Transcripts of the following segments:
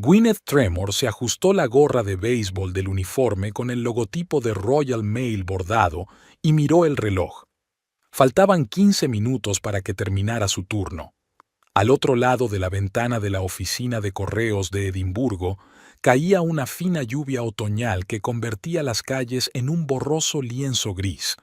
Gwyneth Tremor se ajustó la gorra de béisbol del uniforme con el logotipo de Royal Mail bordado y miró el reloj. Faltaban 15 minutos para que terminara su turno. Al otro lado de la ventana de la oficina de correos de Edimburgo caía una fina lluvia otoñal que convertía las calles en un borroso lienzo gris.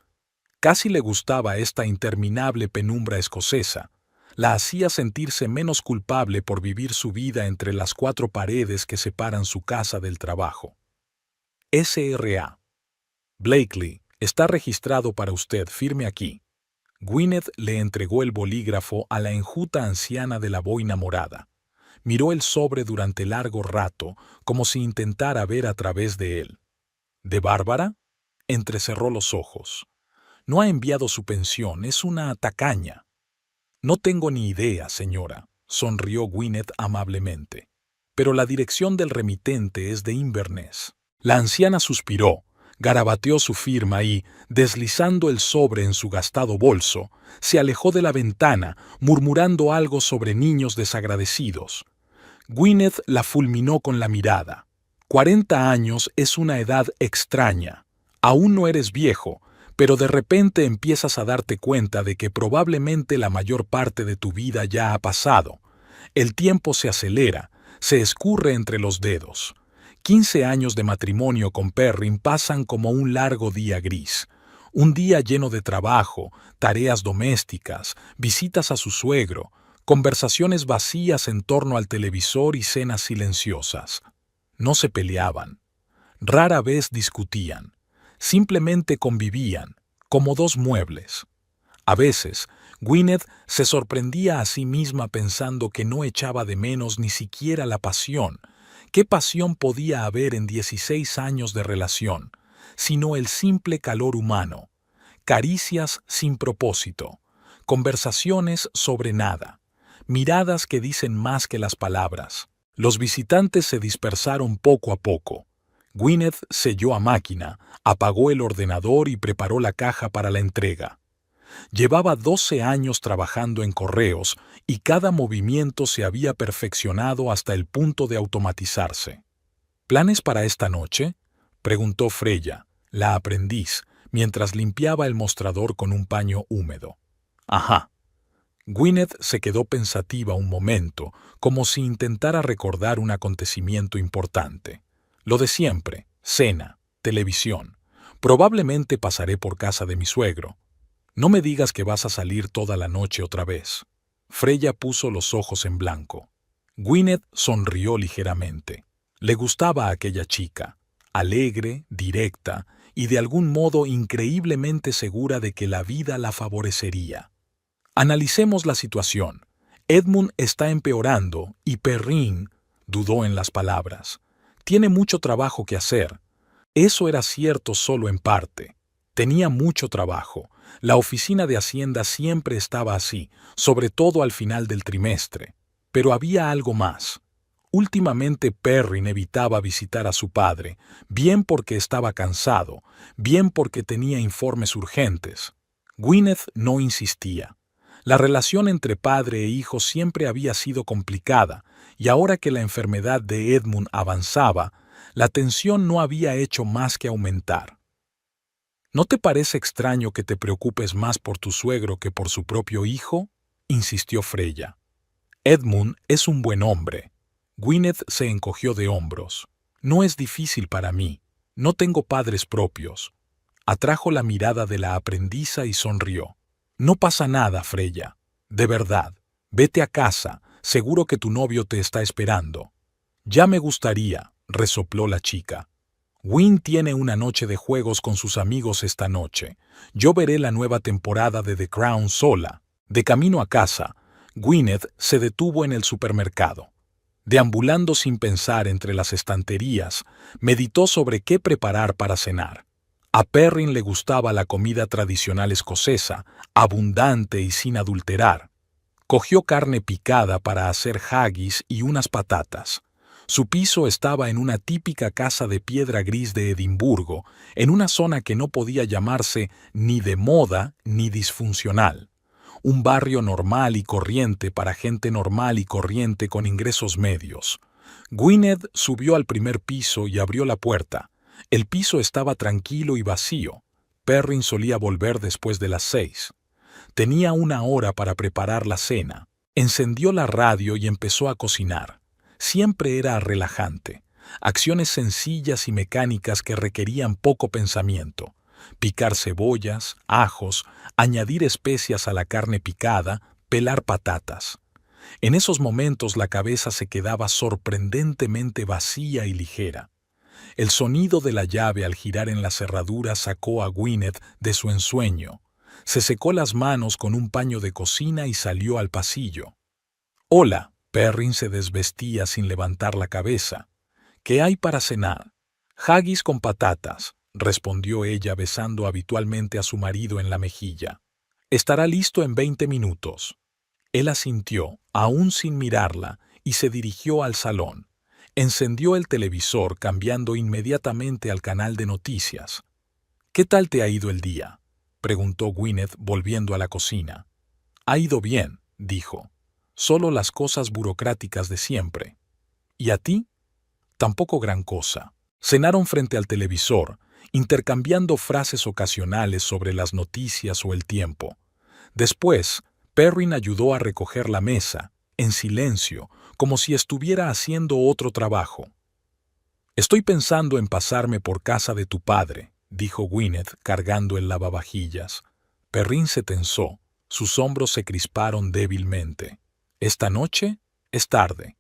Casi le gustaba esta interminable penumbra escocesa. La hacía sentirse menos culpable por vivir su vida entre las cuatro paredes que separan su casa del trabajo. S.R.A. Blakely, está registrado para usted, firme aquí. Gwyneth le entregó el bolígrafo a la enjuta anciana de la boina morada. Miró el sobre durante largo rato, como si intentara ver a través de él. ¿De Bárbara? Entrecerró los ojos. No ha enviado su pensión, es una tacaña. No tengo ni idea, señora, sonrió Gwyneth amablemente. Pero la dirección del remitente es de Inverness. La anciana suspiró, garabateó su firma y, deslizando el sobre en su gastado bolso, se alejó de la ventana, murmurando algo sobre niños desagradecidos. Gwyneth la fulminó con la mirada. 40 años es una edad extraña. Aún no eres viejo, pero de repente empiezas a darte cuenta de que probablemente la mayor parte de tu vida ya ha pasado. El tiempo se acelera, se escurre entre los dedos. 15 años de matrimonio con Perrin pasan como un largo día gris. Un día lleno de trabajo, tareas domésticas, visitas a su suegro, conversaciones vacías en torno al televisor y cenas silenciosas. No se peleaban. Rara vez discutían. Simplemente convivían, como dos muebles. A veces, Gwyneth se sorprendía a sí misma pensando que no echaba de menos ni siquiera la pasión. ¿Qué pasión podía haber en 16 años de relación, sino el simple calor humano? Caricias sin propósito, conversaciones sobre nada, miradas que dicen más que las palabras. Los visitantes se dispersaron poco a poco. Gwyneth selló a máquina, apagó el ordenador y preparó la caja para la entrega. Llevaba 12 años trabajando en correos y cada movimiento se había perfeccionado hasta el punto de automatizarse. ¿Planes para esta noche?, preguntó Freya, la aprendiz, mientras limpiaba el mostrador con un paño húmedo. Ajá. Gwyneth se quedó pensativa un momento, como si intentara recordar un acontecimiento importante. Lo de siempre, cena, televisión. Probablemente pasaré por casa de mi suegro. No me digas que vas a salir toda la noche otra vez. Freya puso los ojos en blanco. Gwyneth sonrió ligeramente. Le gustaba a aquella chica, alegre, directa y de algún modo increíblemente segura de que la vida la favorecería. Analicemos la situación. Edmund está empeorando y Perrin dudó en las palabras. Tiene mucho trabajo que hacer. Eso era cierto solo en parte. Tenía mucho trabajo. La oficina de Hacienda siempre estaba así, sobre todo al final del trimestre. Pero había algo más. Últimamente Perrin evitaba visitar a su padre, bien porque estaba cansado, bien porque tenía informes urgentes. Gwyneth no insistía. La relación entre padre e hijo siempre había sido complicada, y ahora que la enfermedad de Edmund avanzaba, la tensión no había hecho más que aumentar. ¿No te parece extraño que te preocupes más por tu suegro que por su propio hijo?, insistió Freya. Edmund es un buen hombre. Gwyneth se encogió de hombros. No es difícil para mí. No tengo padres propios. Atrajo la mirada de la aprendiza y sonrió. No pasa nada, Freya. De verdad. Vete a casa. Seguro que tu novio te está esperando. Ya me gustaría, resopló la chica. Wynn tiene una noche de juegos con sus amigos esta noche. Yo veré la nueva temporada de The Crown sola. De camino a casa, Gwyneth se detuvo en el supermercado. Deambulando sin pensar entre las estanterías, meditó sobre qué preparar para cenar. A Perrin le gustaba la comida tradicional escocesa, abundante y sin adulterar. Cogió carne picada para hacer haggis y unas patatas. Su piso estaba en una típica casa de piedra gris de Edimburgo, en una zona que no podía llamarse ni de moda ni disfuncional. Un barrio normal y corriente para gente normal y corriente con ingresos medios. Gwyneth subió al primer piso y abrió la puerta. El piso estaba tranquilo y vacío. Perrin solía volver después de las 6. Tenía una hora para preparar la cena. Encendió la radio y empezó a cocinar. Siempre era relajante. Acciones sencillas y mecánicas que requerían poco pensamiento. Picar cebollas, ajos, añadir especias a la carne picada, pelar patatas. En esos momentos la cabeza se quedaba sorprendentemente vacía y ligera. El sonido de la llave al girar en la cerradura sacó a Gwyneth de su ensueño. Se secó las manos con un paño de cocina y salió al pasillo. «Hola», Perrin se desvestía sin levantar la cabeza. «¿Qué hay para cenar?» «Haggis con patatas», respondió ella besando habitualmente a su marido en la mejilla. «Estará listo en 20 minutos». Él asintió, aún sin mirarla, y se dirigió al salón. Encendió el televisor, cambiando inmediatamente al canal de noticias. «¿Qué tal te ha ido el día?», preguntó Gwyneth volviendo a la cocina. «Ha ido bien», dijo. «Solo las cosas burocráticas de siempre». «¿Y a ti?» «Tampoco gran cosa». Cenaron frente al televisor, intercambiando frases ocasionales sobre las noticias o el tiempo. Después, Perrin ayudó a recoger la mesa, en silencio, como si estuviera haciendo otro trabajo. «Estoy pensando en pasarme por casa de tu padre», dijo Gwyneth cargando el lavavajillas. Perrin se tensó, sus hombros se crisparon débilmente. «¿Esta noche?» «Es tarde.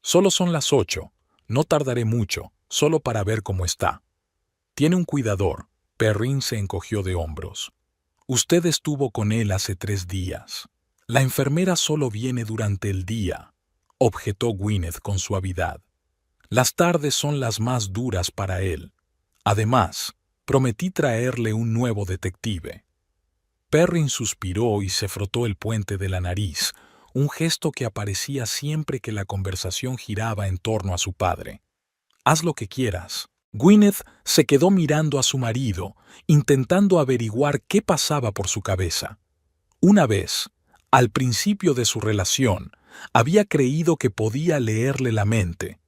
Solo son las 8. No tardaré mucho, solo para ver cómo está». «Tiene un cuidador». Perrin se encogió de hombros. «Usted estuvo con él hace 3 días». «La enfermera solo viene durante el día», objetó Gwyneth con suavidad. «Las tardes son las más duras para él. Además, prometí traerle un nuevo detective». Perrin suspiró y se frotó el puente de la nariz, un gesto que aparecía siempre que la conversación giraba en torno a su padre. «Haz lo que quieras». Gwyneth se quedó mirando a su marido, intentando averiguar qué pasaba por su cabeza. Una vez, al principio de su relación, había creído que podía leerle la mente.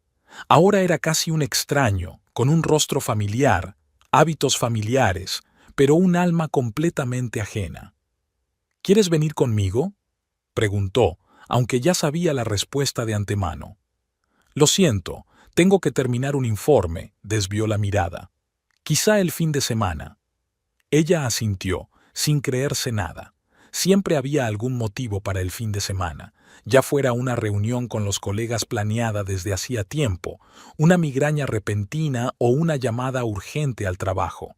Ahora era casi un extraño, con un rostro familiar, hábitos familiares, pero un alma completamente ajena. «¿Quieres venir conmigo?», preguntó, aunque ya sabía la respuesta de antemano. «Lo siento, tengo que terminar un informe», desvió la mirada. «Quizá el fin de semana». Ella asintió, sin creerse nada. Siempre había algún motivo para el fin de semana, ya fuera una reunión con los colegas planeada desde hacía tiempo, una migraña repentina o una llamada urgente al trabajo.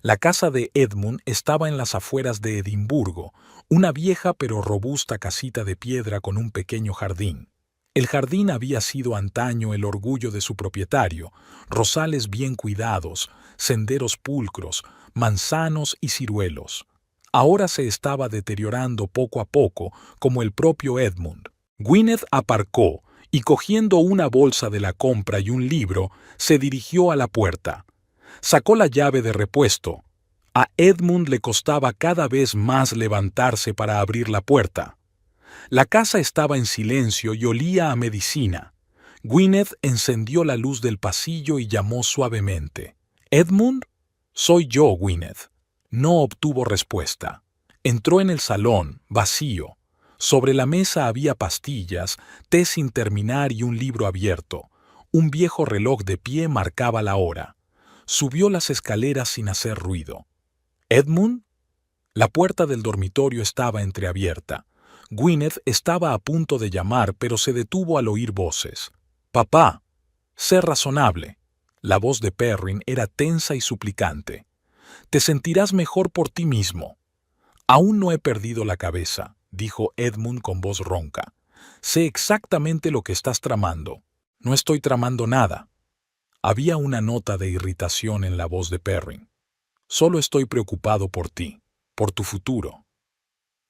La casa de Edmund estaba en las afueras de Edimburgo, una vieja pero robusta casita de piedra con un pequeño jardín. El jardín había sido antaño el orgullo de su propietario, rosales bien cuidados, senderos pulcros, manzanos y ciruelos. Ahora se estaba deteriorando poco a poco, como el propio Edmund. Gwyneth aparcó y, cogiendo una bolsa de la compra y un libro, se dirigió a la puerta. Sacó la llave de repuesto. A Edmund le costaba cada vez más levantarse para abrir la puerta. La casa estaba en silencio y olía a medicina. Gwyneth encendió la luz del pasillo y llamó suavemente. «¿Edmund?» «Soy yo, Gwyneth». No obtuvo respuesta. Entró en el salón, vacío. Sobre la mesa había pastillas, té sin terminar y un libro abierto. Un viejo reloj de pie marcaba la hora. Subió las escaleras sin hacer ruido. «¿Edmund?» La puerta del dormitorio estaba entreabierta. Gwyneth estaba a punto de llamar, pero se detuvo al oír voces. «Papá, sé razonable». La voz de Perrin era tensa y suplicante. «Te sentirás mejor por ti mismo». «Aún no he perdido la cabeza», dijo Edmund con voz ronca. «Sé exactamente lo que estás tramando». «No estoy tramando nada». Había una nota de irritación en la voz de Perrin. «Solo estoy preocupado por ti, por tu futuro».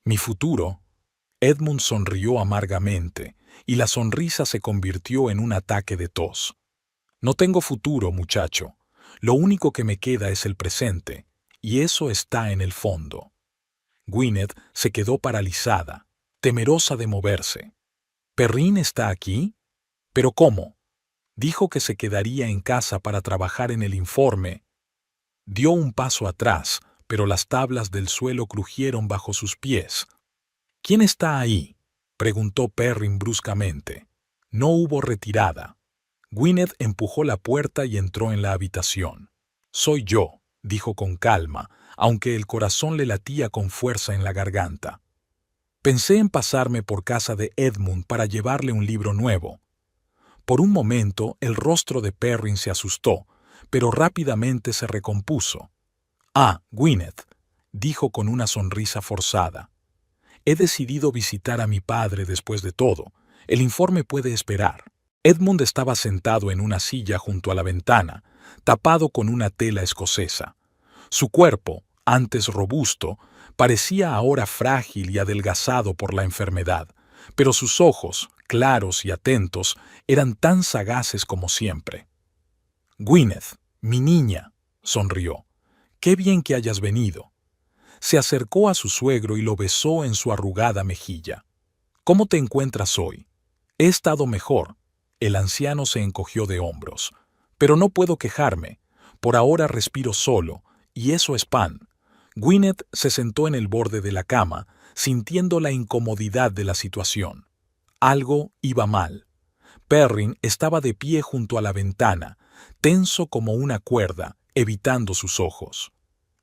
«¿Mi futuro?» Edmund sonrió amargamente, y la sonrisa se convirtió en un ataque de tos. «No tengo futuro, muchacho. Lo único que me queda es el presente, y eso está en el fondo». Gwyneth se quedó paralizada, temerosa de moverse. «¿Perrin está aquí? ¿Pero cómo?» Dijo que se quedaría en casa para trabajar en el informe. Dio un paso atrás, pero las tablas del suelo crujieron bajo sus pies. ¿Quién está ahí?, preguntó Perrin bruscamente. No hubo retirada. Gwyneth empujó la puerta y entró en la habitación. «Soy yo», dijo con calma, aunque el corazón le latía con fuerza en la garganta. «Pensé en pasarme por casa de Edmund para llevarle un libro nuevo». Por un momento el rostro de Perrin se asustó, pero rápidamente se recompuso. «Ah, Gwyneth», dijo con una sonrisa forzada. «He decidido visitar a mi padre después de todo. El informe puede esperar». Edmund estaba sentado en una silla junto a la ventana, tapado con una tela escocesa. Su cuerpo, antes robusto, parecía ahora frágil y adelgazado por la enfermedad, pero sus ojos, claros y atentos, eran tan sagaces como siempre. «Gwyneth, mi niña», sonrió. «Qué bien que hayas venido». Se acercó a su suegro y lo besó en su arrugada mejilla. «¿Cómo te encuentras hoy?» «He estado mejor». El anciano se encogió de hombros. «Pero no puedo quejarme. Por ahora respiro solo, y eso es pan». Gwyneth se sentó en el borde de la cama, sintiendo la incomodidad de la situación. Algo iba mal. Perrin estaba de pie junto a la ventana, tenso como una cuerda, evitando sus ojos.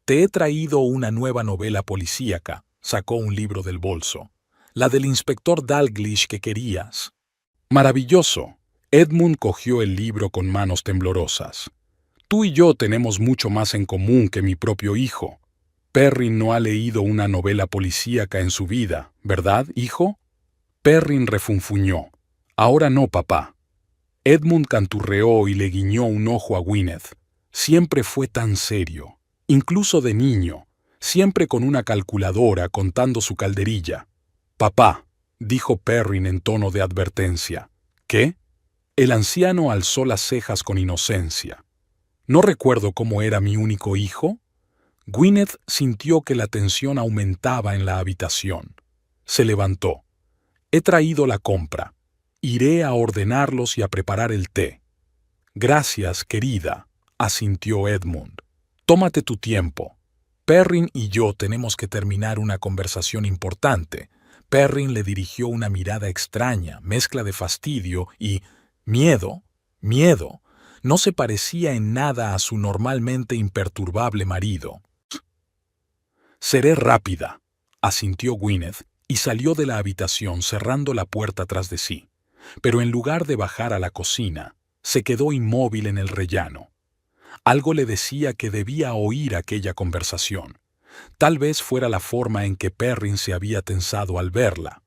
«Te he traído una nueva novela policíaca», sacó un libro del bolso. «La del inspector Dalglish que querías». «Maravilloso». Edmund cogió el libro con manos temblorosas. «Tú y yo tenemos mucho más en común que mi propio hijo. Perrin no ha leído una novela policíaca en su vida, ¿verdad, hijo?» Perrin refunfuñó. «Ahora no, papá». Edmund canturreó y le guiñó un ojo a Gwyneth. Siempre fue tan serio, incluso de niño, siempre con una calculadora contando su calderilla. «Papá», dijo Perrin en tono de advertencia. «¿Qué?» El anciano alzó las cejas con inocencia. «¿No recuerdo cómo era mi único hijo?» Gwyneth sintió que la tensión aumentaba en la habitación. Se levantó. «He traído la compra. Iré a ordenarlos y a preparar el té». «Gracias, querida», asintió Edmund. «Tómate tu tiempo. Perrin y yo tenemos que terminar una conversación importante». Perrin le dirigió una mirada extraña, mezcla de fastidio y miedo. No se parecía en nada a su normalmente imperturbable marido. «Seré rápida», asintió Gwyneth y salió de la habitación cerrando la puerta tras de sí. Pero en lugar de bajar a la cocina, se quedó inmóvil en el rellano. Algo le decía que debía oír aquella conversación. Tal vez fuera la forma en que Perrin se había tensado al verla.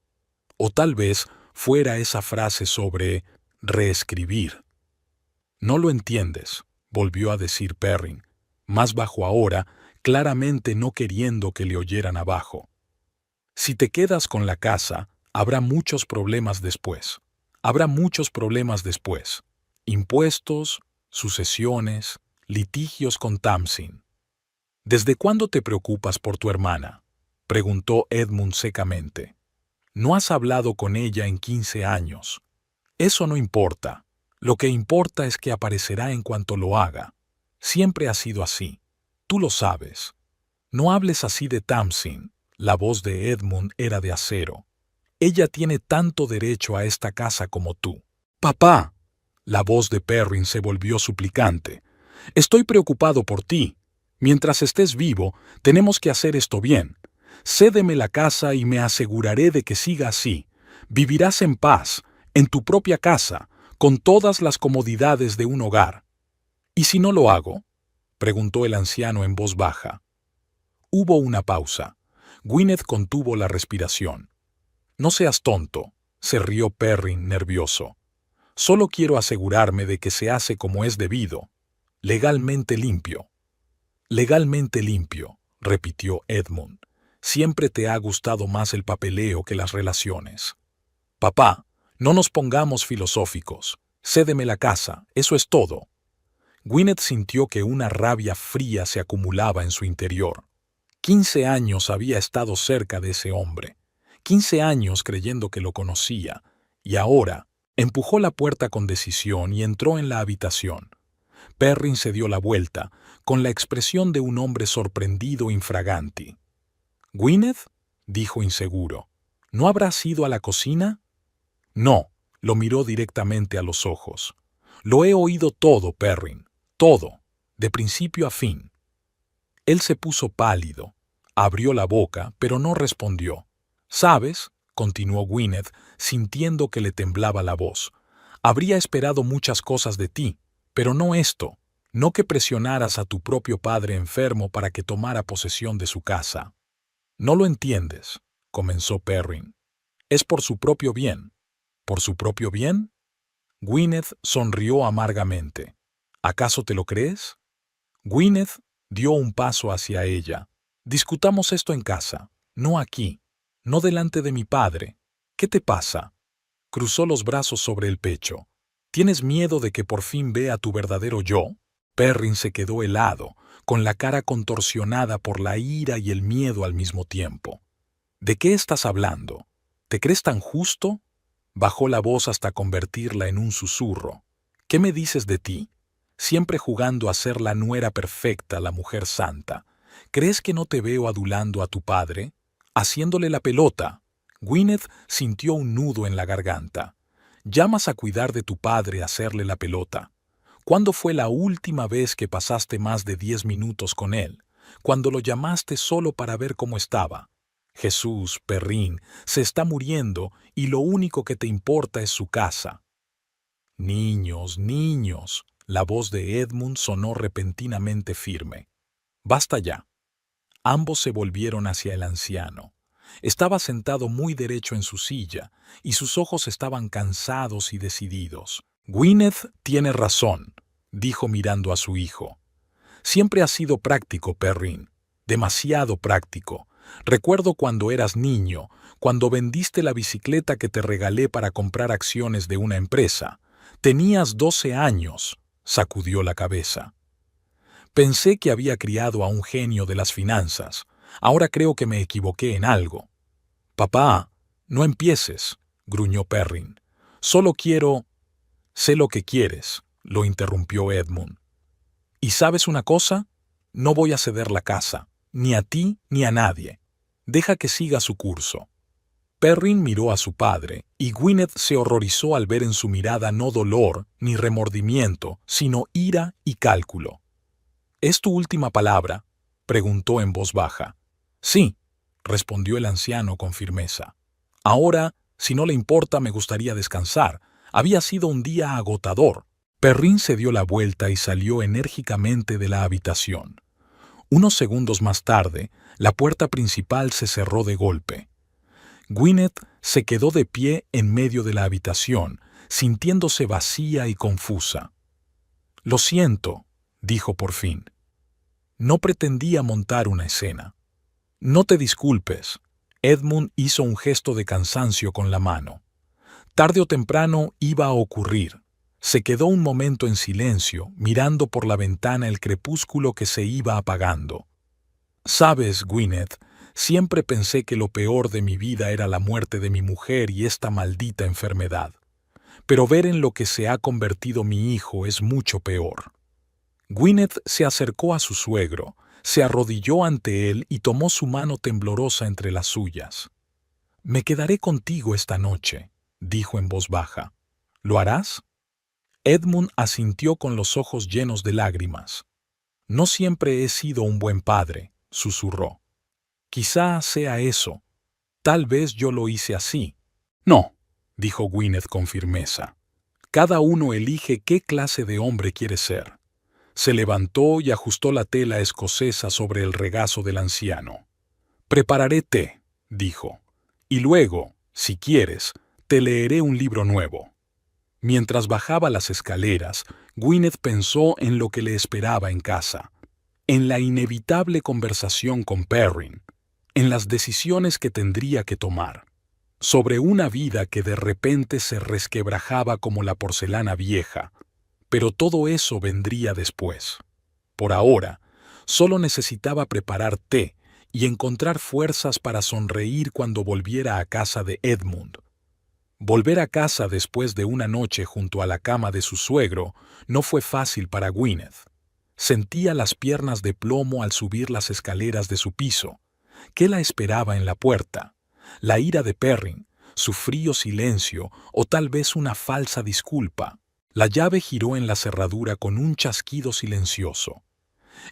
O tal vez fuera esa frase sobre reescribir. «No lo entiendes», volvió a decir Perrin, más bajo ahora, claramente no queriendo que le oyeran abajo. «Si te quedas con la casa, habrá muchos problemas después. Impuestos, sucesiones, litigios con Tamsin». «¿Desde cuándo te preocupas por tu hermana?», preguntó Edmund secamente. «No has hablado con ella en 15 años. Eso no importa. Lo que importa es que aparecerá en cuanto lo haga. Siempre ha sido así. Tú lo sabes. No hables así de Tamsin». La voz de Edmund era de acero. «Ella tiene tanto derecho a esta casa como tú». «Papá». La voz de Perrin se volvió suplicante. «Estoy preocupado por ti. Mientras estés vivo, tenemos que hacer esto bien. Cédeme la casa y me aseguraré de que siga así. Vivirás en paz, en tu propia casa, con todas las comodidades de un hogar». «¿Y si no lo hago?», preguntó el anciano en voz baja. Hubo una pausa. Gwyneth contuvo la respiración. «No seas tonto», se rió Perrin nervioso. «Solo quiero asegurarme de que se hace como es debido. Legalmente limpio». «Legalmente limpio», repitió Edmund. «Siempre te ha gustado más el papeleo que las relaciones». «Papá, no nos pongamos filosóficos. Cédeme la casa, eso es todo». Gwyneth sintió que una rabia fría se acumulaba en su interior. 15 años había estado cerca de ese hombre. 15 años creyendo que lo conocía. Y ahora, Empujó la puerta con decisión y entró en la habitación. Perrin se dio la vuelta, con la expresión de un hombre sorprendido infraganti. —¿Gwyneth? —dijo inseguro. —¿No habrás ido a la cocina? —No —lo miró directamente a los ojos—. Lo he oído todo, Perrin. Todo. De principio a fin. Él se puso pálido. Abrió la boca, pero no respondió. —¿Sabes? —continuó Gwyneth, sintiendo que le temblaba la voz—. Habría esperado muchas cosas de ti, pero no esto. No que presionaras a tu propio padre enfermo para que tomara posesión de su casa. —No lo entiendes —comenzó Perrin—. Es por su propio bien. ¿Por su propio bien? Gwyneth sonrió amargamente. ¿Acaso te lo crees? Gwyneth dio un paso hacia ella. Discutamos esto en casa, no aquí, no delante de mi padre. ¿Qué te pasa? Cruzó los brazos sobre el pecho. ¿Tienes miedo de que por fin vea tu verdadero yo? Perrin se quedó helado, con la cara contorsionada por la ira y el miedo al mismo tiempo. ¿De qué estás hablando? ¿Te crees tan justo? Bajó la voz hasta convertirla en un susurro. ¿Qué me dices de ti? Siempre jugando a ser la nuera perfecta, la mujer santa. ¿Crees que no te veo adulando a tu padre? Haciéndole la pelota. Gwyneth sintió un nudo en la garganta. ¿Llamas a cuidar de tu padre a hacerle la pelota? ¿Cuándo fue la última vez que pasaste más de 10 minutos con él? Cuando lo llamaste solo para ver cómo estaba. Jesús, Perrin, se está muriendo y lo único que te importa es su casa. Niños, niños. La voz de Edmund sonó repentinamente firme. Basta ya. Ambos se volvieron hacia el anciano. Estaba sentado muy derecho en su silla, y sus ojos estaban cansados y decididos. Gwyneth tiene razón, dijo mirando a su hijo. Siempre has sido práctico, Perrin. Demasiado práctico. Recuerdo cuando eras niño, cuando vendiste la bicicleta que te regalé para comprar acciones de una empresa. Tenías 12 años, sacudió la cabeza. Pensé que había criado a un genio de las finanzas. Ahora creo que me equivoqué en algo. Papá, no empieces, gruñó Perrin. Solo quiero... Sé lo que quieres, lo interrumpió Edmund. ¿Y sabes una cosa? No voy a ceder la casa, ni a ti ni a nadie. Deja que siga su curso. Perrin miró a su padre, y Gwyneth se horrorizó al ver en su mirada no dolor ni remordimiento, sino ira y cálculo. ¿Es tu última palabra?, preguntó en voz baja. Sí, respondió el anciano con firmeza. Ahora, si no le importa, me gustaría descansar. Había sido un día agotador. Perrin se dio la vuelta y salió enérgicamente de la habitación. Unos segundos más tarde, la puerta principal se cerró de golpe. Gwyneth se quedó de pie en medio de la habitación, sintiéndose vacía y confusa. «Lo siento», dijo por fin. «No pretendía montar una escena». «No te disculpes». Edmund hizo un gesto de cansancio con la mano. Tarde o temprano iba a ocurrir. Se quedó un momento en silencio, mirando por la ventana el crepúsculo que se iba apagando. «Sabes, Gwyneth, siempre pensé que lo peor de mi vida era la muerte de mi mujer y esta maldita enfermedad. Pero ver en lo que se ha convertido mi hijo es mucho peor». Gwyneth se acercó a su suegro, se arrodilló ante él y tomó su mano temblorosa entre las suyas. «Me quedaré contigo esta noche», dijo en voz baja. «¿Lo harás?» Edmund asintió con los ojos llenos de lágrimas. «No siempre he sido un buen padre», susurró. «Quizá sea eso. Tal vez yo lo hice así». «No», dijo Gwyneth con firmeza. «Cada uno elige qué clase de hombre quiere ser». Se levantó y ajustó la tela escocesa sobre el regazo del anciano. «Prepararé té», dijo, «y luego, si quieres, te leeré un libro nuevo». Mientras bajaba las escaleras, Gwyneth pensó en lo que le esperaba en casa, en la inevitable conversación con Perrin, en las decisiones que tendría que tomar, sobre una vida que de repente se resquebrajaba como la porcelana vieja. Pero todo eso vendría después. Por ahora, solo necesitaba preparar té y encontrar fuerzas para sonreír cuando volviera a casa de Edmund. Volver a casa después de una noche junto a la cama de su suegro no fue fácil para Gwyneth. Sentía las piernas de plomo al subir las escaleras de su piso. ¿Qué la esperaba en la puerta? La ira de Perrin, su frío silencio o tal vez una falsa disculpa. La llave giró en la cerradura con un chasquido silencioso.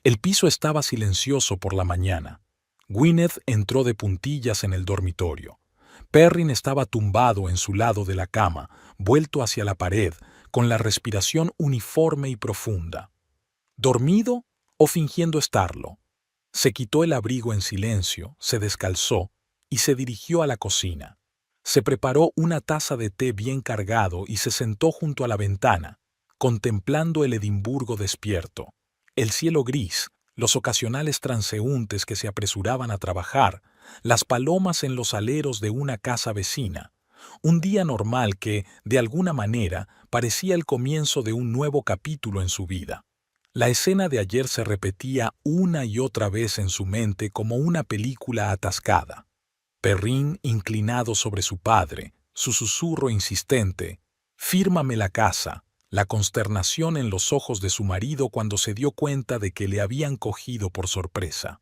El piso estaba silencioso por la mañana. Gwyneth entró de puntillas en el dormitorio. Perrin estaba tumbado en su lado de la cama, vuelto hacia la pared, con la respiración uniforme y profunda. ¿Dormido o fingiendo estarlo? Se quitó el abrigo en silencio, se descalzó y se dirigió a la cocina. Se preparó una taza de té bien cargado y se sentó junto a la ventana, contemplando el Edimburgo despierto, el cielo gris, los ocasionales transeúntes que se apresuraban a trabajar, las palomas en los aleros de una casa vecina. Un día normal que, de alguna manera, parecía el comienzo de un nuevo capítulo en su vida. La escena de ayer se repetía una y otra vez en su mente como una película atascada. Perrin inclinado sobre su padre, su susurro insistente, «Fírmame la casa», la consternación en los ojos de su marido cuando se dio cuenta de que le habían cogido por sorpresa.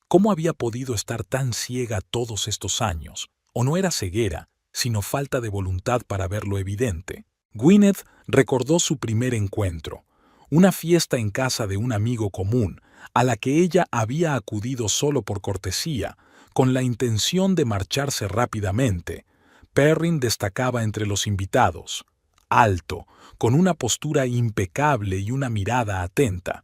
¿Cómo había podido estar tan ciega todos estos años? O no era ceguera, sino falta de voluntad para ver lo evidente. Gwyneth recordó su primer encuentro, una fiesta en casa de un amigo común, a la que ella había acudido solo por cortesía, con la intención de marcharse rápidamente. Perrin destacaba entre los invitados, alto, con una postura impecable y una mirada atenta.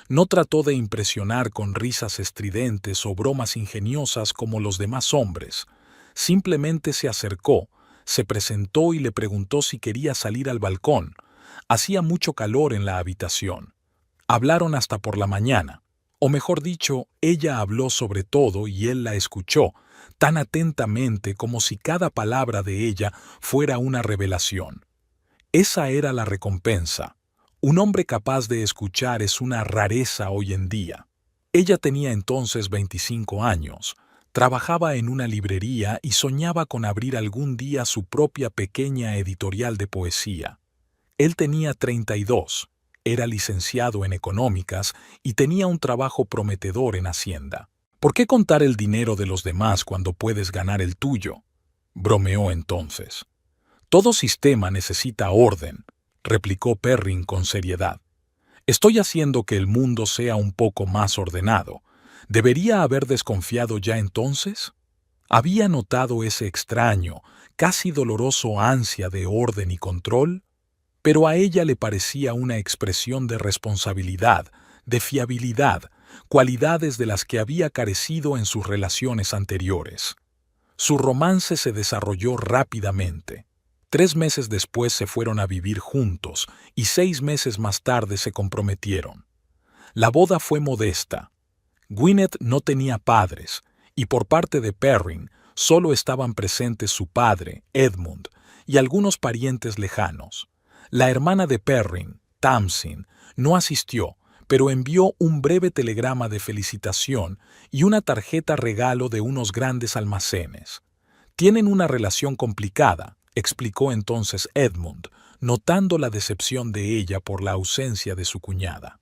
No trató de impresionar con risas estridentes o bromas ingeniosas como los demás hombres. Simplemente se acercó, se presentó y le preguntó si quería salir al balcón. Hacía mucho calor en la habitación. Hablaron hasta por la mañana. O mejor dicho, ella habló sobre todo y él la escuchó, tan atentamente como si cada palabra de ella fuera una revelación. Esa era la recompensa. Un hombre capaz de escuchar es una rareza hoy en día. Ella tenía entonces 25 años, trabajaba en una librería y soñaba con abrir algún día su propia pequeña editorial de poesía. Él tenía 32, era licenciado en económicas y tenía un trabajo prometedor en Hacienda. ¿Por qué contar el dinero de los demás cuando puedes ganar el tuyo?, bromeó entonces. Todo sistema necesita orden, replicó Perrin con seriedad. Estoy haciendo que el mundo sea un poco más ordenado. ¿Debería haber desconfiado ya entonces? ¿Había notado ese extraño, casi doloroso ansia de orden y control? Pero a ella le parecía una expresión de responsabilidad, de fiabilidad, cualidades de las que había carecido en sus relaciones anteriores. Su romance se desarrolló rápidamente. 3 meses después se fueron a vivir juntos y 6 meses más tarde se comprometieron. La boda fue modesta. Gwyneth no tenía padres y por parte de Perrin solo estaban presentes su padre, Edmund, y algunos parientes lejanos. La hermana de Perrin, Tamsin, no asistió, pero envió un breve telegrama de felicitación y una tarjeta regalo de unos grandes almacenes. Tienen una relación complicada, explicó entonces Edmund, notando la decepción de ella por la ausencia de su cuñada.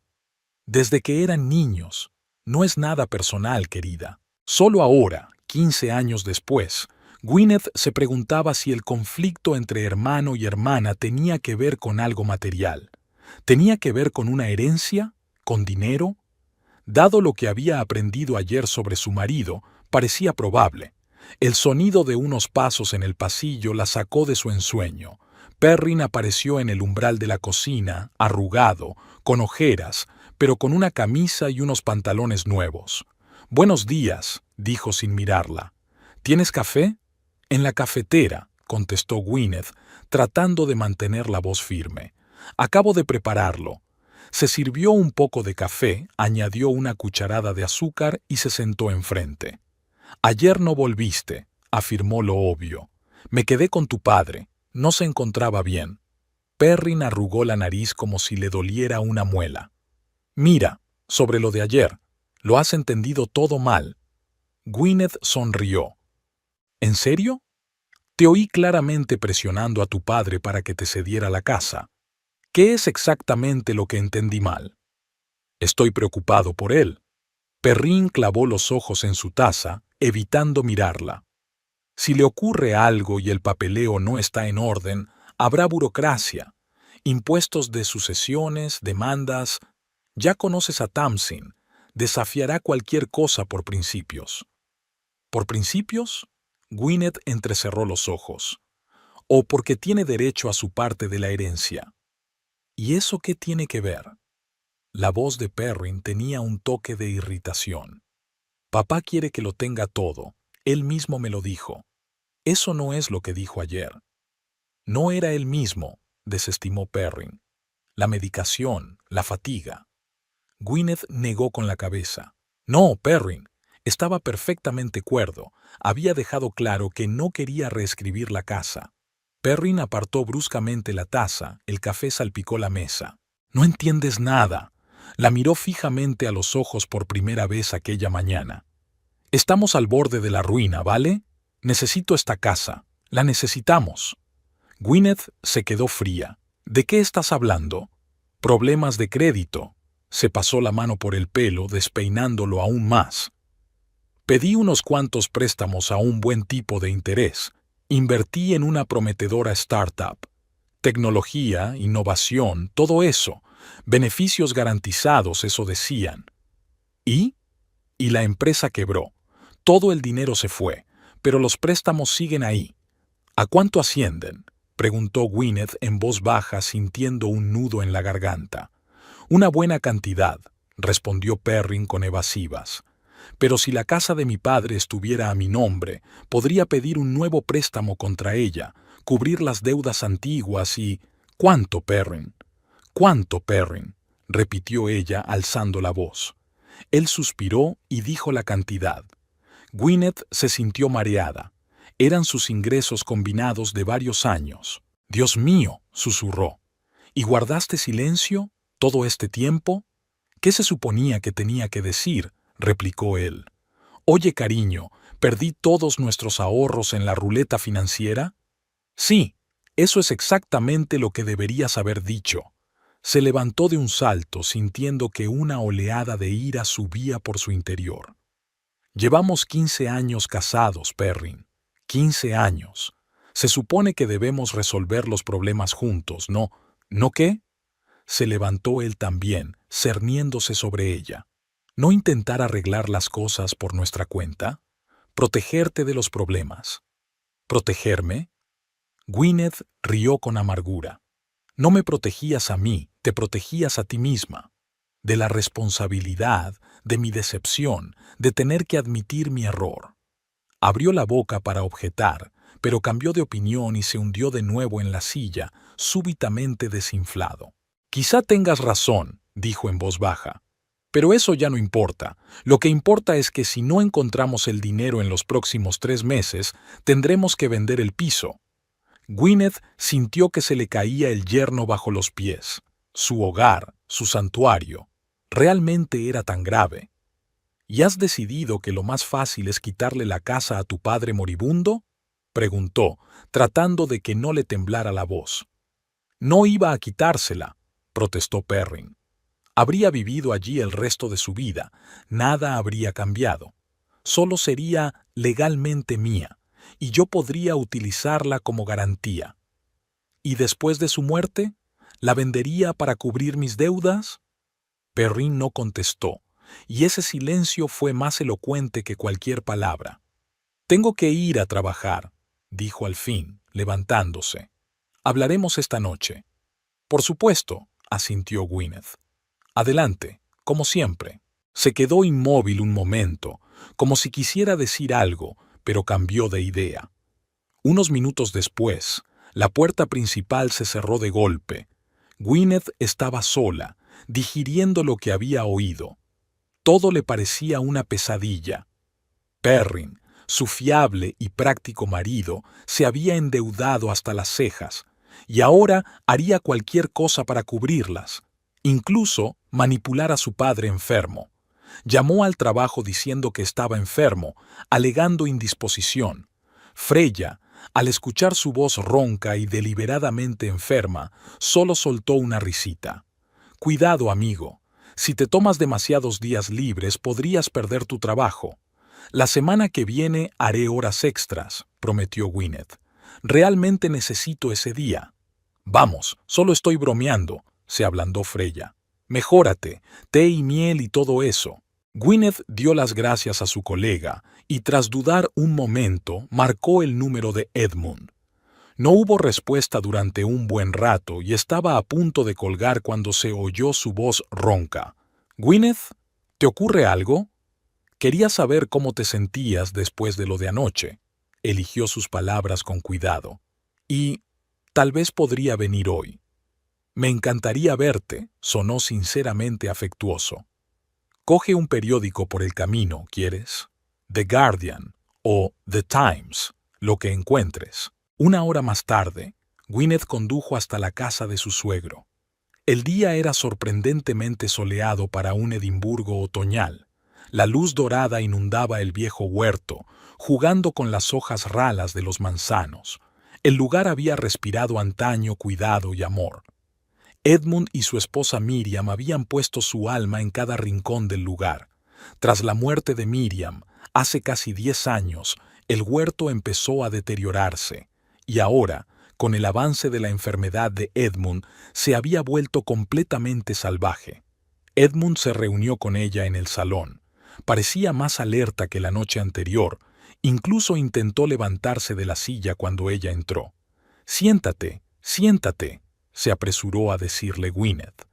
Desde que eran niños. No es nada personal, querida. Solo ahora, 15 años después, Gwyneth se preguntaba si el conflicto entre hermano y hermana tenía que ver con algo material. ¿Tenía que ver con una herencia? ¿Con dinero? Dado lo que había aprendido ayer sobre su marido, parecía probable. El sonido de unos pasos en el pasillo la sacó de su ensueño. Perrin apareció en el umbral de la cocina, arrugado, con ojeras, pero con una camisa y unos pantalones nuevos. «Buenos días», dijo sin mirarla. «¿Tienes café?» «En la cafetera», contestó Gwyneth, tratando de mantener la voz firme. «Acabo de prepararlo». Se sirvió un poco de café, añadió una cucharada de azúcar y se sentó enfrente. «Ayer no volviste», afirmó lo obvio. «Me quedé con tu padre. No se encontraba bien». Perrin arrugó la nariz como si le doliera una muela. «Mira, sobre lo de ayer, lo has entendido todo mal». Gwyneth sonrió. «¿En serio?». Te oí claramente presionando a tu padre para que te cediera la casa. ¿Qué es exactamente lo que entendí mal? Estoy preocupado por él. Perrin clavó los ojos en su taza, evitando mirarla. Si le ocurre algo y el papeleo no está en orden, habrá burocracia, impuestos de sucesiones, demandas. Ya conoces a Tamsin, desafiará cualquier cosa por principios. ¿Por principios? Gwyneth entrecerró los ojos. O porque tiene derecho a su parte de la herencia. ¿Y eso qué tiene que ver? La voz de Perrin tenía un toque de irritación. Papá quiere que lo tenga todo, él mismo me lo dijo. Eso no es lo que dijo ayer. No era él mismo, desestimó Perrin. La medicación, la fatiga. Gwyneth negó con la cabeza. No, Perrin. Estaba perfectamente cuerdo. Había dejado claro que no quería reescribir la casa. Perrin apartó bruscamente la taza, el café salpicó la mesa. No entiendes nada. La miró fijamente a los ojos por primera vez aquella mañana. Estamos al borde de la ruina, ¿vale? Necesito esta casa. La necesitamos. Gwyneth se quedó fría. ¿De qué estás hablando? Problemas de crédito. Se pasó la mano por el pelo, despeinándolo aún más. Pedí unos cuantos préstamos a un buen tipo de interés. Invertí en una prometedora startup. Tecnología, innovación, todo eso. Beneficios garantizados, eso decían. ¿Y? Y la empresa quebró. Todo el dinero se fue, pero los préstamos siguen ahí. ¿A cuánto ascienden? Preguntó Gwyneth en voz baja, sintiendo un nudo en la garganta. Una buena cantidad, respondió Perrin con evasivas. Pero si la casa de mi padre estuviera a mi nombre, podría pedir un nuevo préstamo contra ella, cubrir las deudas antiguas y... ¿Cuánto, Perrin? ¿Cuánto, Perrin? Repitió ella, alzando la voz. Él suspiró y dijo la cantidad. Gwyneth se sintió mareada. Eran sus ingresos combinados de varios años. «Dios mío», susurró. «¿Y guardaste silencio todo este tiempo?» «¿Qué se suponía que tenía que decir?», replicó él. «Oye, cariño, ¿perdí todos nuestros ahorros en la ruleta financiera?» «Sí, eso es exactamente lo que deberías haber dicho». Se levantó de un salto, sintiendo que una oleada de ira subía por su interior. «Llevamos 15 años casados, Perrin. 15 años. Se supone que debemos resolver los problemas juntos, ¿no? ¿No qué?» Se levantó él también, cerniéndose sobre ella. ¿No intentar arreglar las cosas por nuestra cuenta? ¿Protegerte de los problemas? ¿Protegerme? Gwyneth rió con amargura. No me protegías a mí, te protegías a ti misma. De la responsabilidad, de mi decepción, de tener que admitir mi error. Abrió la boca para objetar, pero cambió de opinión y se hundió de nuevo en la silla, súbitamente desinflado. «Quizá tengas razón», dijo en voz baja. «Pero eso ya no importa. Lo que importa es que si no encontramos el dinero en los próximos 3 meses, tendremos que vender el piso». Gwyneth sintió que se le caía el yerno bajo los pies. Su hogar, su santuario. ¿Realmente era tan grave? ¿Y has decidido que lo más fácil es quitarle la casa a tu padre moribundo?, preguntó, tratando de que no le temblara la voz. «No iba a quitársela», protestó Perrin. «Habría vivido allí el resto de su vida, nada habría cambiado. Solo sería legalmente mía, y yo podría utilizarla como garantía. ¿Y después de su muerte? ¿La vendería para cubrir mis deudas?» Perrin no contestó, y ese silencio fue más elocuente que cualquier palabra. «Tengo que ir a trabajar», dijo al fin, levantándose. «Hablaremos esta noche». «Por supuesto», asintió Gwyneth. «Adelante, como siempre». Se quedó inmóvil un momento, como si quisiera decir algo, pero cambió de idea. Unos minutos después, la puerta principal se cerró de golpe. Gwyneth estaba sola, digiriendo lo que había oído. Todo le parecía una pesadilla. Perrin, su fiable y práctico marido, se había endeudado hasta las cejas, y ahora haría cualquier cosa para cubrirlas, incluso manipular a su padre enfermo. Llamó al trabajo diciendo que estaba enfermo, alegando indisposición. Freya, Al escuchar su voz ronca y deliberadamente enferma, solo soltó una risita. Cuidado, amigo. Si te tomas demasiados días libres, podrías perder tu trabajo. La semana que viene haré horas extras, prometió Gwyneth. Realmente necesito ese día. Vamos, solo estoy bromeando, se ablandó Freya. Mejórate, té y miel y todo eso. Gwyneth dio las gracias a su colega y tras dudar un momento marcó el número de Edmund. No hubo respuesta durante un buen rato y estaba a punto de colgar cuando se oyó su voz ronca. «Gwyneth, ¿te ocurre algo?» Quería saber cómo te sentías después de lo de anoche. Eligió sus palabras con cuidado. Y tal vez podría venir hoy. Me encantaría verte, sonó sinceramente afectuoso. Coge un periódico por el camino, ¿quieres? The Guardian o The Times, lo que encuentres. Una hora más tarde, Gwyneth condujo hasta la casa de su suegro. El día era sorprendentemente soleado para un Edimburgo otoñal. La luz dorada inundaba el viejo huerto, jugando con las hojas ralas de los manzanos. El lugar había respirado antaño cuidado y amor. Edmund y su esposa Miriam habían puesto su alma en cada rincón del lugar. Tras la muerte de Miriam, hace casi 10 años, el huerto empezó a deteriorarse, y ahora, con el avance de la enfermedad de Edmund, se había vuelto completamente salvaje. Edmund se reunió con ella en el salón. Parecía más alerta que la noche anterior, incluso intentó levantarse de la silla cuando ella entró. «Siéntate, siéntate», se apresuró a decirle Gwyneth.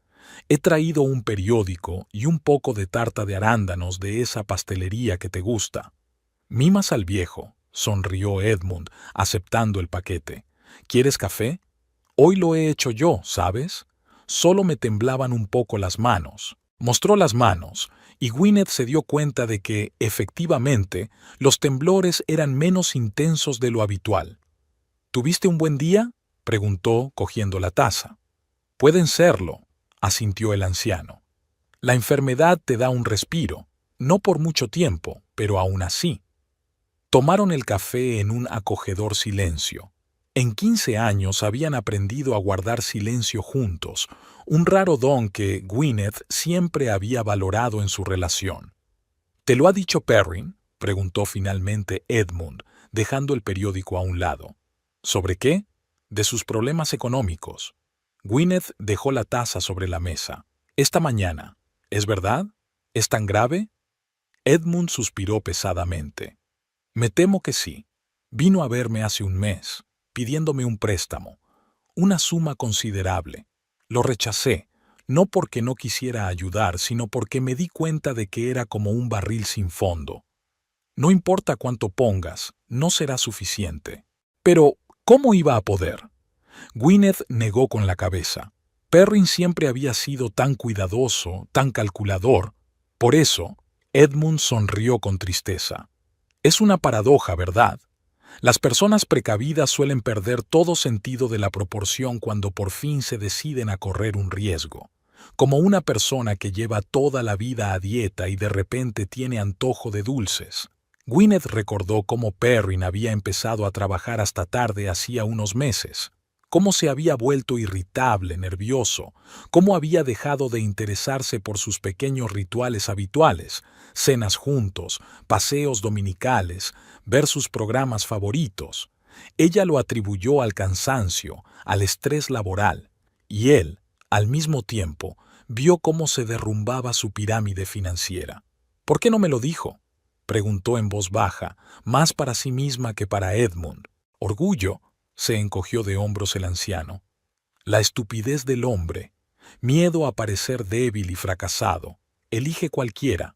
«He traído un periódico y un poco de tarta de arándanos de esa pastelería que te gusta». «Mimas al viejo», sonrió Edmund, aceptando el paquete. «¿Quieres café? Hoy lo he hecho yo, ¿sabes? Solo me temblaban un poco las manos». Mostró las manos, y Gwyneth se dio cuenta de que, efectivamente, los temblores eran menos intensos de lo habitual. «¿Tuviste un buen día?», preguntó, cogiendo la taza. «Pueden serlo», asintió el anciano. «La enfermedad te da un respiro, no por mucho tiempo, pero aún así». Tomaron el café en un acogedor silencio. En 15 años habían aprendido a guardar silencio juntos, un raro don que Gwyneth siempre había valorado en su relación. «¿Te lo ha dicho Perrin?», preguntó finalmente Edmund, dejando el periódico a un lado. «¿Sobre qué?». «De sus problemas económicos». Gwyneth dejó la taza sobre la mesa. «Esta mañana. ¿Es verdad? ¿Es tan grave?». Edmund suspiró pesadamente. «Me temo que sí. Vino a verme hace un mes, pidiéndome un préstamo, una suma considerable. Lo rechacé, no porque no quisiera ayudar, sino porque me di cuenta de que era como un barril sin fondo. No importa cuánto pongas, no será suficiente». «Pero, ¿cómo iba a poder?». Gwyneth negó con la cabeza. Perrin siempre había sido tan cuidadoso, tan calculador. Por eso, Edmund sonrió con tristeza. «Es una paradoja, ¿verdad? Las personas precavidas suelen perder todo sentido de la proporción cuando por fin se deciden a correr un riesgo. Como una persona que lleva toda la vida a dieta y de repente tiene antojo de dulces». Gwyneth recordó cómo Perrin había empezado a trabajar hasta tarde hacía unos meses, cómo se había vuelto irritable, nervioso, cómo había dejado de interesarse por sus pequeños rituales habituales, cenas juntos, paseos dominicales, ver sus programas favoritos. Ella lo atribuyó al cansancio, al estrés laboral, y él, al mismo tiempo, vio cómo se derrumbaba su pirámide financiera. «¿Por qué no me lo dijo?», preguntó en voz baja, más para sí misma que para Edmund. «Orgullo», se encogió de hombros el anciano. «La estupidez del hombre, miedo a parecer débil y fracasado, elige cualquiera».